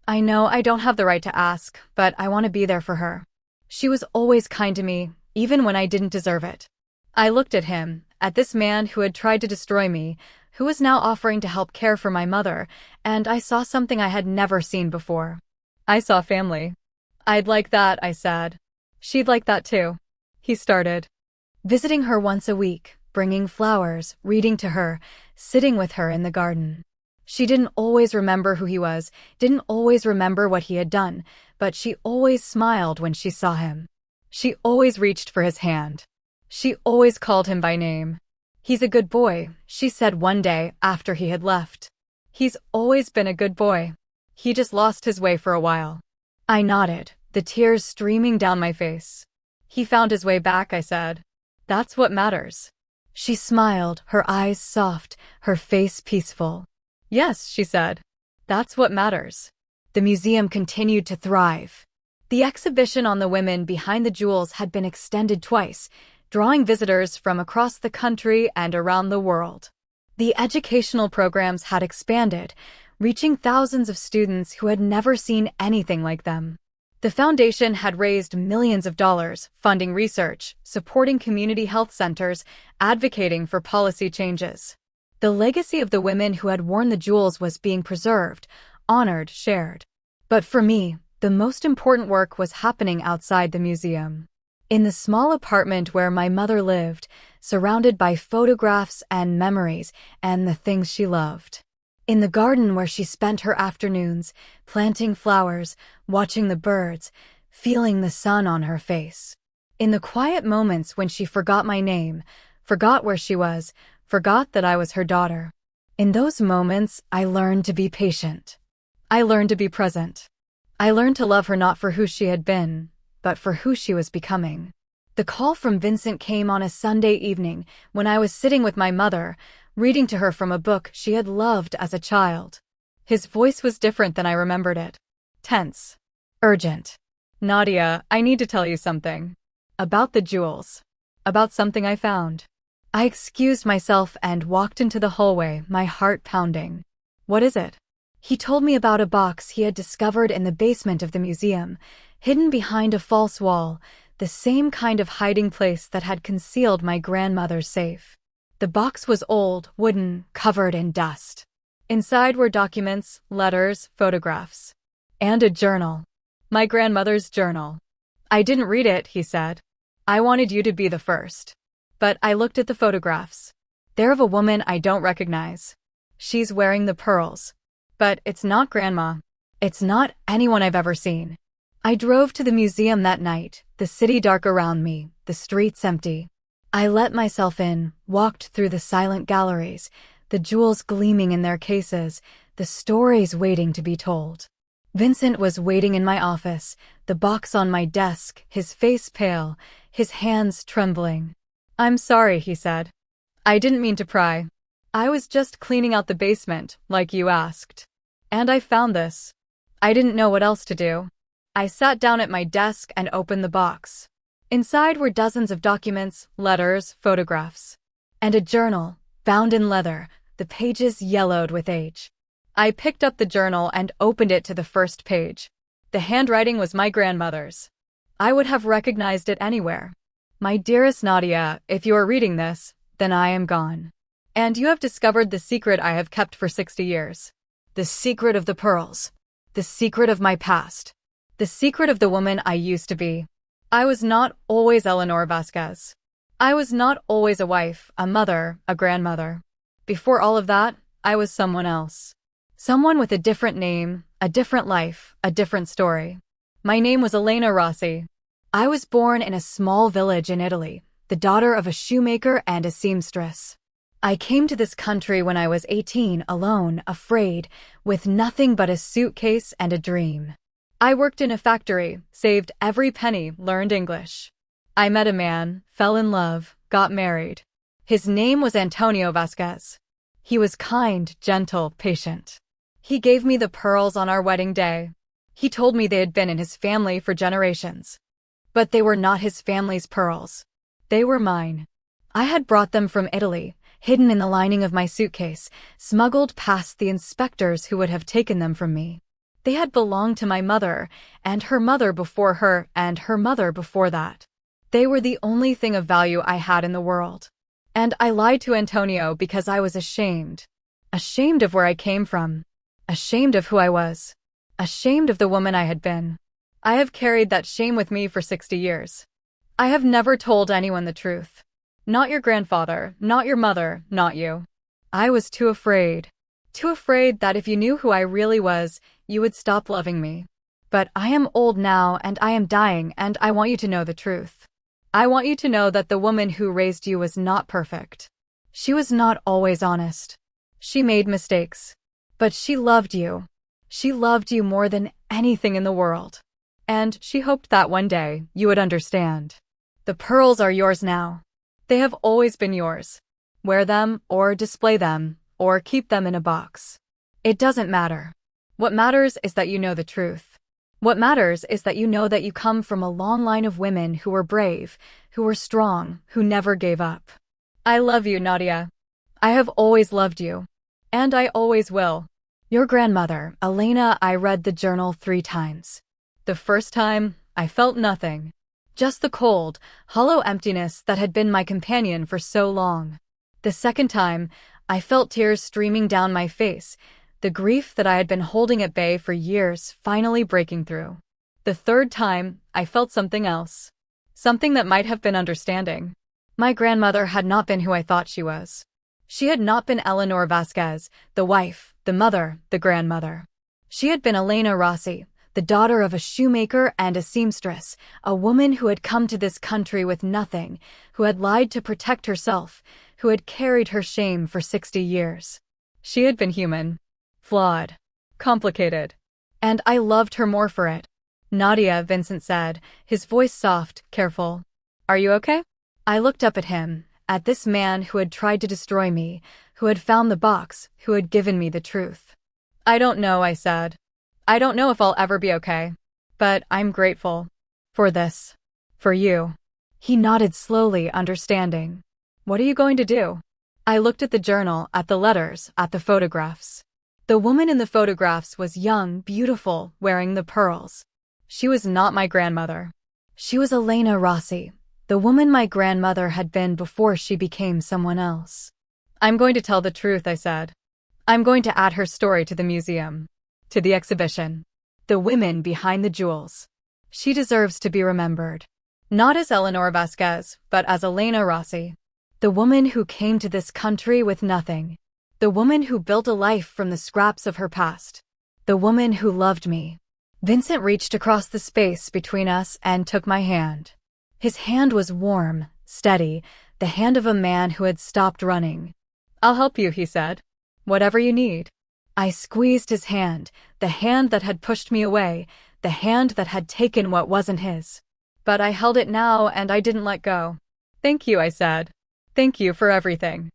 I know I don't have the right to ask, but I want to be there for her. She was always kind to me, even when I didn't deserve it." I looked at him, at this man who had tried to destroy me, who was now offering to help care for my mother, and I saw something I had never seen before. I saw family. "I'd like that," I said. "She'd like that too." He started. Visiting her once a week, bringing flowers, reading to her, sitting with her in the garden. She didn't always remember who he was, didn't always remember what he had done, but she always smiled when she saw him. She always reached for his hand. She always called him by name. "He's a good boy," she said one day after he had left. "He's always been a good boy. He just lost his way for a while." I nodded, the tears streaming down my face. "He found his way back," I said. "That's what matters." She smiled, her eyes soft, her face peaceful. "Yes," she said. "That's what matters." The museum continued to thrive. The exhibition on the women behind the jewels had been extended twice, drawing visitors from across the country and around the world. The educational programs had expanded, reaching thousands of students who had never seen anything like them. The foundation had raised millions of dollars, funding research, supporting community health centers, advocating for policy changes. The legacy of the women who had worn the jewels was being preserved, honored, shared. But for me, the most important work was happening outside the museum. In the small apartment where my mother lived, surrounded by photographs and memories and the things she loved. In the garden where she spent her afternoons, planting flowers, watching the birds, feeling the sun on her face. In the quiet moments when she forgot my name, forgot where she was, forgot that I was her daughter. In those moments, I learned to be patient. I learned to be present. I learned to love her not for who she had been, but for who she was becoming. The call from Vincent came on a Sunday evening when I was sitting with my mother, reading to her from a book she had loved as a child. His voice was different than I remembered it. Tense. Urgent. "Nadia, I need to tell you something. About the jewels. About something I found." I excused myself and walked into the hallway, my heart pounding. "What is it?" He told me about a box he had discovered in the basement of the museum, hidden behind a false wall, the same kind of hiding place that had concealed my grandmother's safe. The box was old, wooden, covered in dust. Inside were documents, letters, photographs. And a journal. My grandmother's journal. "I didn't read it," he said. "I wanted you to be the first. But I looked at the photographs. They're of a woman I don't recognize. She's wearing the pearls. But it's not Grandma. It's not anyone I've ever seen." I drove to the museum that night, the city dark around me, the streets empty. I let myself in, walked through the silent galleries, the jewels gleaming in their cases, the stories waiting to be told. Vincent was waiting in my office, the box on my desk, his face pale, his hands trembling. "I'm sorry," he said. "I didn't mean to pry. I was just cleaning out the basement, like you asked. And I found this. I didn't know what else to do." I sat down at my desk and opened the box. Inside were dozens of documents, letters, photographs. And a journal, bound in leather, the pages yellowed with age. I picked up the journal and opened it to the first page. The handwriting was my grandmother's. I would have recognized it anywhere. "My dearest Nadia, if you are reading this, then I am gone. And you have discovered the secret I have kept for 60 years. The secret of the pearls. The secret of my past. The secret of the woman I used to be. I was not always Eleanor Vasquez. I was not always a wife, a mother, a grandmother. Before all of that, I was someone else. Someone with a different name, a different life, a different story. My name was Elena Rossi. I was born in a small village in Italy, the daughter of a shoemaker and a seamstress. I came to this country when I was 18, alone, afraid, with nothing but a suitcase and a dream. I worked in a factory, saved every penny, learned English. I met a man, fell in love, got married. His name was Antonio Vasquez. He was kind, gentle, patient. He gave me the pearls on our wedding day. He told me they had been in his family for generations. But they were not his family's pearls. They were mine. I had brought them from Italy, hidden in the lining of my suitcase, smuggled past the inspectors who would have taken them from me. They had belonged to my mother, and her mother before her, and her mother before that. They were the only thing of value I had in the world. And I lied to Antonio because I was ashamed. Ashamed of where I came from. Ashamed of who I was. Ashamed of the woman I had been. I have carried that shame with me for 60 years. I have never told anyone the truth. Not your grandfather, not your mother, not you. I was too afraid. Too afraid that if you knew who I really was, you would stop loving me. But I am old now and I am dying, and I want you to know the truth. I want you to know that the woman who raised you was not perfect. She was not always honest. She made mistakes. But she loved you. She loved you more than anything in the world. And she hoped that one day you would understand. The pearls are yours now. They have always been yours. Wear them, or display them, or keep them in a box. It doesn't matter. What matters is that you know the truth. What matters is that you know that you come from a long line of women who were brave, who were strong, who never gave up. I love you, Nadia. I have always loved you. And I always will. Your grandmother, Elena. I read the journal 3 times. The first time, I felt nothing. Just the cold, hollow emptiness that had been my companion for so long. The second time, I felt tears streaming down my face, the grief that I had been holding at bay for years finally breaking through. The third time, I felt something else. Something that might have been understanding. My grandmother had not been who I thought she was. She had not been Eleanor Vasquez, the wife, the mother, the grandmother. She had been Elena Rossi, the daughter of a shoemaker and a seamstress, a woman who had come to this country with nothing, who had lied to protect herself, who had carried her shame for 60 years. She had been human. Flawed. Complicated. And I loved her more for it. Nadia, Vincent said, his voice soft, careful. Are you okay? I looked up at him, at this man who had tried to destroy me, who had found the box, who had given me the truth. I don't know, I said. I don't know if I'll ever be okay. But I'm grateful. For this. For you. He nodded slowly, understanding. What are you going to do? I looked at the journal, at the letters, at the photographs. The woman in the photographs was young, beautiful, wearing the pearls. She was not my grandmother. She was Elena Rossi, the woman my grandmother had been before she became someone else. I'm going to tell the truth, I said. I'm going to add her story to the museum. To the exhibition. The women behind the jewels. She deserves to be remembered. Not as Eleanor Vasquez, but as Elena Rossi. The woman who came to this country with nothing. The woman who built a life from the scraps of her past. The woman who loved me. Vincent reached across the space between us and took my hand. His hand was warm, steady, the hand of a man who had stopped running. I'll help you, he said. Whatever you need. I squeezed his hand, the hand that had pushed me away, the hand that had taken what wasn't his. But I held it now and I didn't let go. Thank you, I said. Thank you for everything.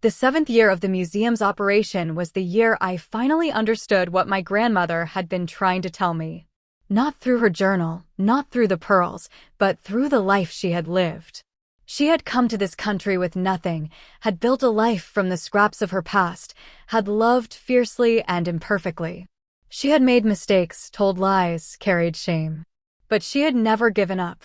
The 7th year of the museum's operation was the year I finally understood what my grandmother had been trying to tell me. Not through her journal, not through the pearls, but through the life she had lived. She had come to this country with nothing, had built a life from the scraps of her past, had loved fiercely and imperfectly. She had made mistakes, told lies, carried shame. But she had never given up.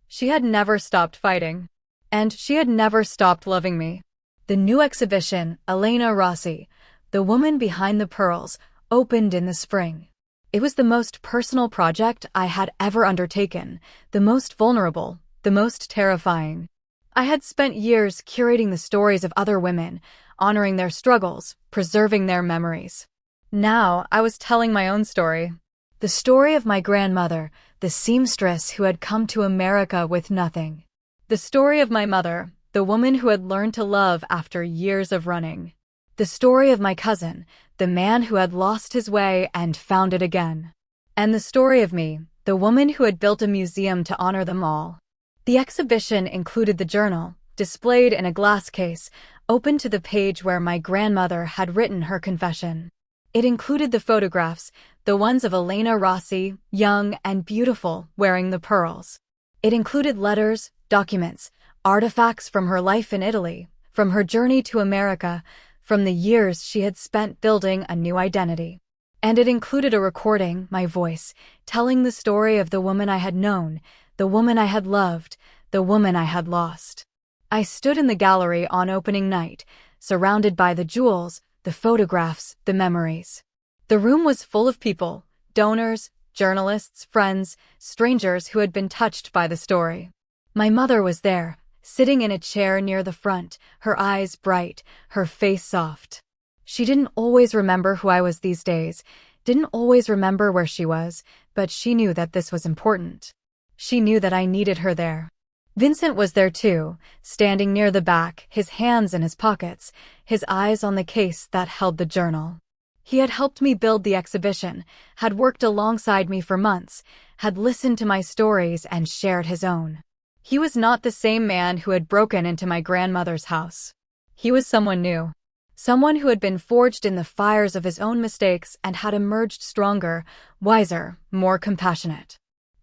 She had never stopped fighting. And she had never stopped loving me. The new exhibition, Elena Rossi, the woman behind the pearls, opened in the spring. It was the most personal project I had ever undertaken, the most vulnerable, the most terrifying. I had spent years curating the stories of other women, honoring their struggles, preserving their memories. Now I was telling my own story. The story of my grandmother, the seamstress who had come to America with nothing. The story of my mother, the woman who had learned to love after years of running. The story of my cousin, the man who had lost his way and found it again. and the story of me, the woman who had built a museum to honor them all. The exhibition included the journal, displayed in a glass case, open to the page where my grandmother had written her confession. It included the photographs, the ones of Elena Rossi, young and beautiful, wearing the pearls. It included letters, documents, artifacts from her life in Italy, from her journey to America, from the years she had spent building a new identity. And it included a recording, my voice, telling the story of the woman I had known, the woman I had loved, the woman I had lost. I stood in the gallery on opening night, surrounded by the jewels, the photographs, the memories. The room was full of people, donors, journalists, friends, strangers who had been touched by the story. My mother was there, sitting in a chair near the front, her eyes bright, her face soft. She didn't always remember who I was these days, didn't always remember where she was, but she knew that this was important. She knew that I needed her there. Vincent was there too, standing near the back, his hands in his pockets, his eyes on the case that held the journal. He had helped me build the exhibition, had worked alongside me for months, had listened to my stories and shared his own. He was not the same man who had broken into my grandmother's house. He was someone new. Someone who had been forged in the fires of his own mistakes and had emerged stronger, wiser, more compassionate.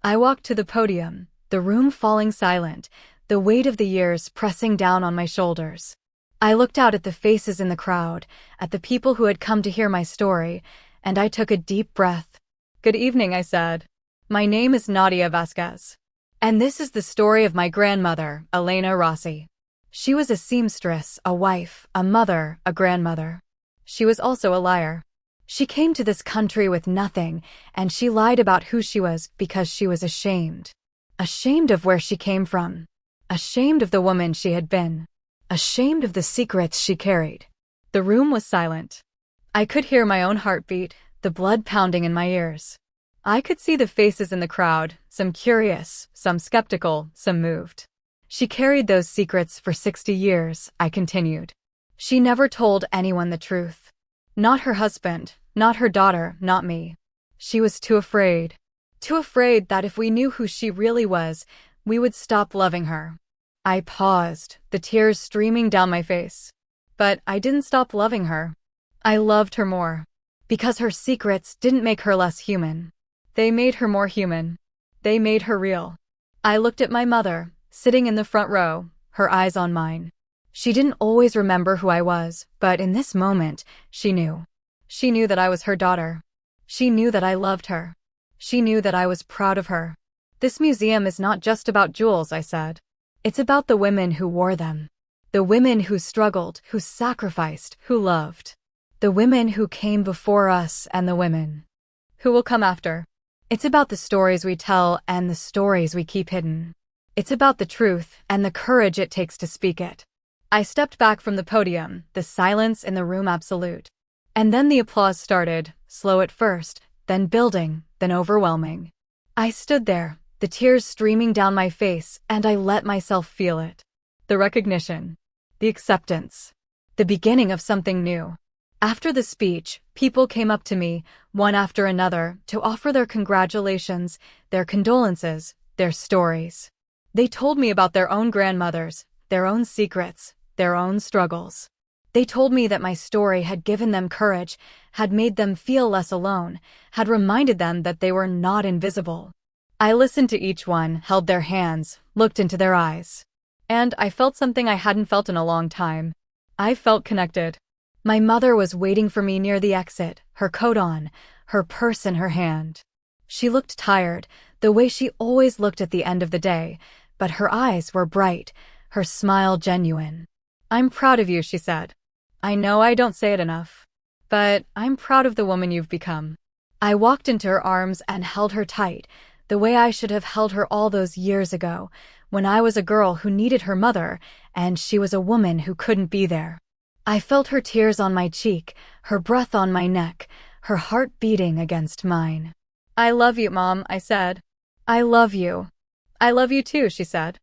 I walked to the podium, the room falling silent, the weight of the years pressing down on my shoulders. I looked out at the faces in the crowd, at the people who had come to hear my story, and I took a deep breath. "Good evening," I said. "My name is Nadia Vasquez. And this is the story of my grandmother, Elena Rossi. She was a seamstress, a wife, a mother, a grandmother. She was also a liar. She came to this country with nothing, and she lied about who she was because she was ashamed. Ashamed of where she came from. Ashamed of the woman she had been. Ashamed of the secrets she carried." The room was silent. I could hear my own heartbeat, the blood pounding in my ears. I could see the faces in the crowd, some curious, some skeptical, some moved. "She carried those secrets for 60 years, I continued. She never told anyone the truth. Not her husband, not her daughter, not me. She was too afraid. Too afraid that if we knew who she really was, we would stop loving her." I paused, the tears streaming down my face. But I didn't stop loving her. I loved her more. Because her secrets didn't make her less human. They made her more human. They made her real. I looked at my mother, sitting in the front row, her eyes on mine. She didn't always remember who I was, but in this moment, she knew. She knew that I was her daughter. She knew that I loved her. She knew that I was proud of her. "This museum is not just about jewels," I said. "It's about the women who wore them. The women who struggled, who sacrificed, who loved. The women who came before us and the women who will come after. It's about the stories we tell and the stories we keep hidden. It's about the truth and the courage it takes to speak it." I stepped back from the podium, the silence in the room absolute. And then the applause started, slow at first, then building, then overwhelming. I stood there, the tears streaming down my face, and I let myself feel it. The recognition. The acceptance. The beginning of something new. After the speech, people came up to me, one after another, to offer their congratulations, their condolences, their stories. They told me about their own grandmothers, their own secrets, their own struggles. They told me that my story had given them courage, had made them feel less alone, had reminded them that they were not invisible. I listened to each one, held their hands, looked into their eyes. And I felt something I hadn't felt in a long time. I felt connected. My mother was waiting for me near the exit, her coat on, her purse in her hand. She looked tired, the way she always looked at the end of the day, but her eyes were bright, her smile genuine. "I'm proud of you," she said. "I know I don't say it enough, but I'm proud of the woman you've become." I walked into her arms and held her tight, the way I should have held her all those years ago, when I was a girl who needed her mother, and she was a woman who couldn't be there. I felt her tears on my cheek, her breath on my neck, her heart beating against mine. "I love you, Mom," I said. "I love you." "I love you too," she said.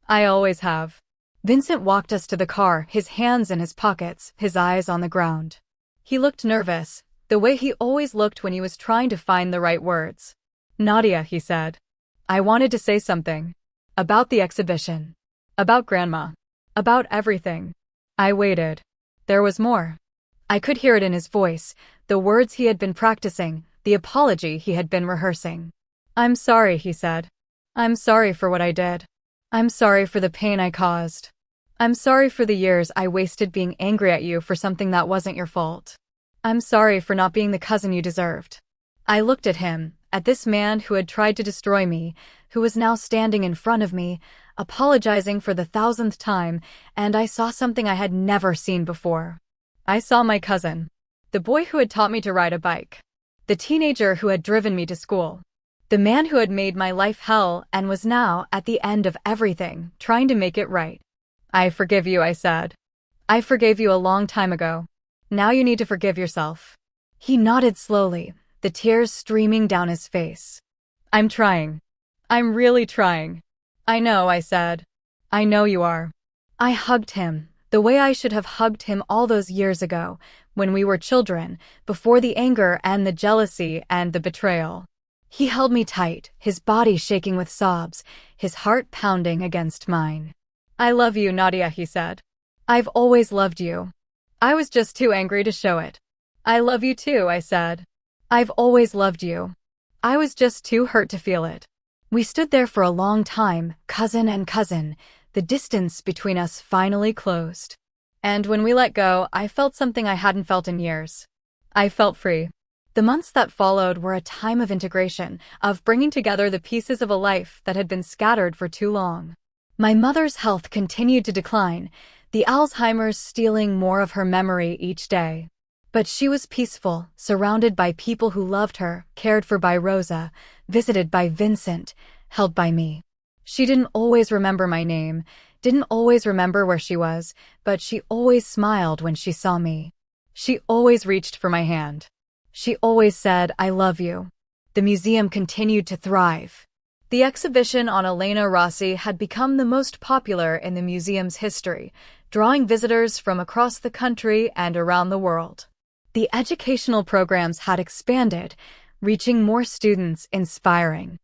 "I always have." Vincent walked us to the car, his hands in his pockets, his eyes on the ground. He looked nervous, the way he always looked when he was trying to find the right words. Nadia, he said. I wanted to say something. About the exhibition. About Grandma. About everything. I waited. There was more. I could hear it in his voice, the words he had been practicing, the apology he had been rehearsing. I'm sorry, he said. I'm sorry for what I did. I'm sorry for the pain I caused. I'm sorry for the years I wasted being angry at you for something that wasn't your fault. I'm sorry for not being the cousin you deserved. I looked at him, at this man who had tried to destroy me, who was now standing in front of me, apologizing for the 1000th time, and I saw something I had never seen before. I saw my cousin. The boy who had taught me to ride a bike. The teenager who had driven me to school. The man who had made my life hell and was now, at the end of everything, trying to make it right. I forgive you, I said. I forgave you a long time ago. Now you need to forgive yourself. He nodded slowly, the tears streaming down his face. I'm trying. I'm really trying. I know, I said. I know you are. I hugged him, the way I should have hugged him all those years ago, when we were children, before the anger and the jealousy and the betrayal. He held me tight, his body shaking with sobs, his heart pounding against mine. I love you, Nadia, he said. I've always loved you. I was just too angry to show it. I love you too, I said. I've always loved you. I was just too hurt to feel it. We stood there for a long time, cousin and cousin. The distance between us finally closed. And when we let go, I felt something I hadn't felt in years. I felt free. The months that followed were a time of integration, of bringing together the pieces of a life that had been scattered for too long. My mother's health continued to decline, the Alzheimer's stealing more of her memory each day. But she was peaceful, surrounded by people who loved her, cared for by Rosa, visited by Vincent, held by me. She didn't always remember my name, didn't always remember where she was, but she always smiled when she saw me. She always reached for my hand. She always said, I love you. The museum continued to thrive. The exhibition on Elena Rossi had become the most popular in the museum's history, drawing visitors from across the country and around the world. The educational programs had expanded, reaching more students, inspiring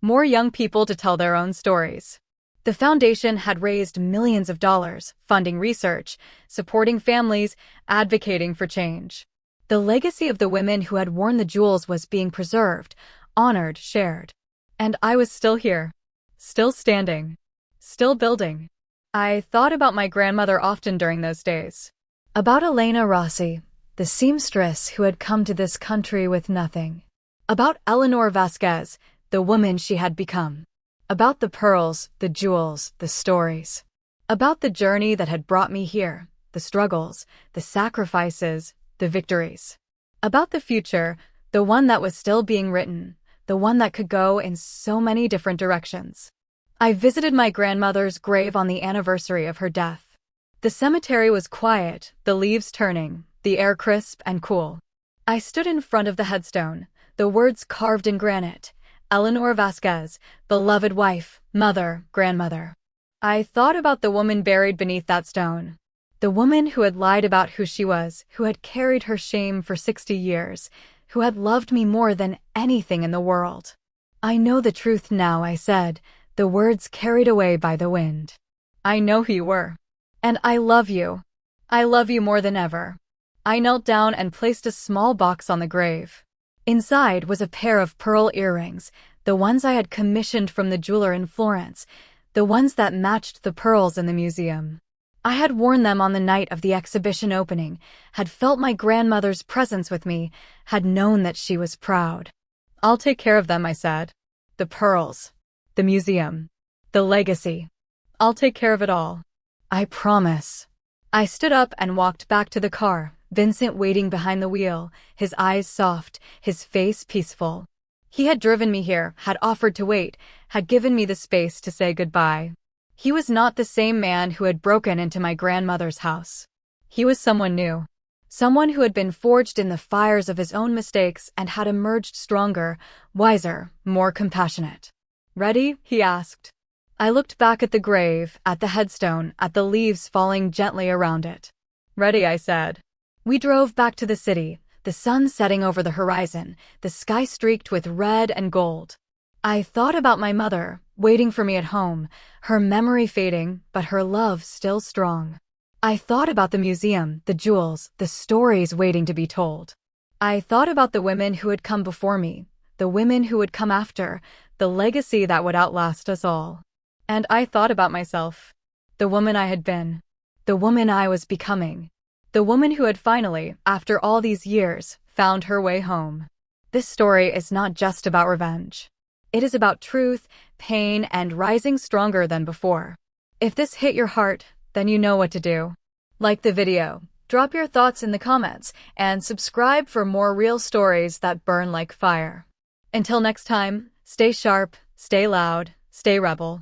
more young people to tell their own stories. The foundation had raised millions of dollars, funding research, supporting families, advocating for change. The legacy of the women who had worn the jewels was being preserved, honored, shared. And I was still here, still standing, still building. I thought about my grandmother often during those days. About Elena Rossi, the seamstress who had come to this country with nothing. About Eleanor Vasquez, the woman she had become. About the pearls, the jewels, the stories. About the journey that had brought me here, the struggles, the sacrifices, the victories. About the future, the one that was still being written, the one that could go in so many different directions. I visited my grandmother's grave on the anniversary of her death. The cemetery was quiet, the leaves turning, the air crisp and cool. I stood in front of the headstone, the words carved in granite, Eleanor Vasquez, beloved wife, mother, grandmother. I thought about the woman buried beneath that stone. The woman who had lied about who she was, who had carried her shame for 60 years, who had loved me more than anything in the world. I know the truth now, I said, the words carried away by the wind. I know who you were. And I love you. I love you more than ever. I knelt down and placed a small box on the grave. Inside was a pair of pearl earrings, the ones I had commissioned from the jeweler in Florence, the ones that matched the pearls in the museum. I had worn them on the night of the exhibition opening, had felt my grandmother's presence with me, had known that she was proud. I'll take care of them, I said. The pearls. The museum. The legacy. I'll take care of it all. I promise. I stood up and walked back to the car, Vincent waiting behind the wheel, his eyes soft, his face peaceful. He had driven me here, had offered to wait, had given me the space to say goodbye. He was not the same man who had broken into my grandmother's house. He was someone new. Someone who had been forged in the fires of his own mistakes and had emerged stronger, wiser, more compassionate. Ready? He asked. I looked back at the grave, at the headstone, at the leaves falling gently around it. Ready, I said. We drove back to the city, the sun setting over the horizon, the sky streaked with red and gold. I thought about my mother, waiting for me at home, her memory fading, but her love still strong. I thought about the museum, the jewels, the stories waiting to be told. I thought about the women who had come before me, the women who would come after, the legacy that would outlast us all. And I thought about myself, the woman I had been, the woman I was becoming, the woman who had finally, after all these years, found her way home. This story is not just about revenge. It is about truth, pain, and rising stronger than before. If this hit your heart, then you know what to do. Like the video, drop your thoughts in the comments, and subscribe for more real stories that burn like fire. Until next time, stay sharp, stay loud, stay rebel.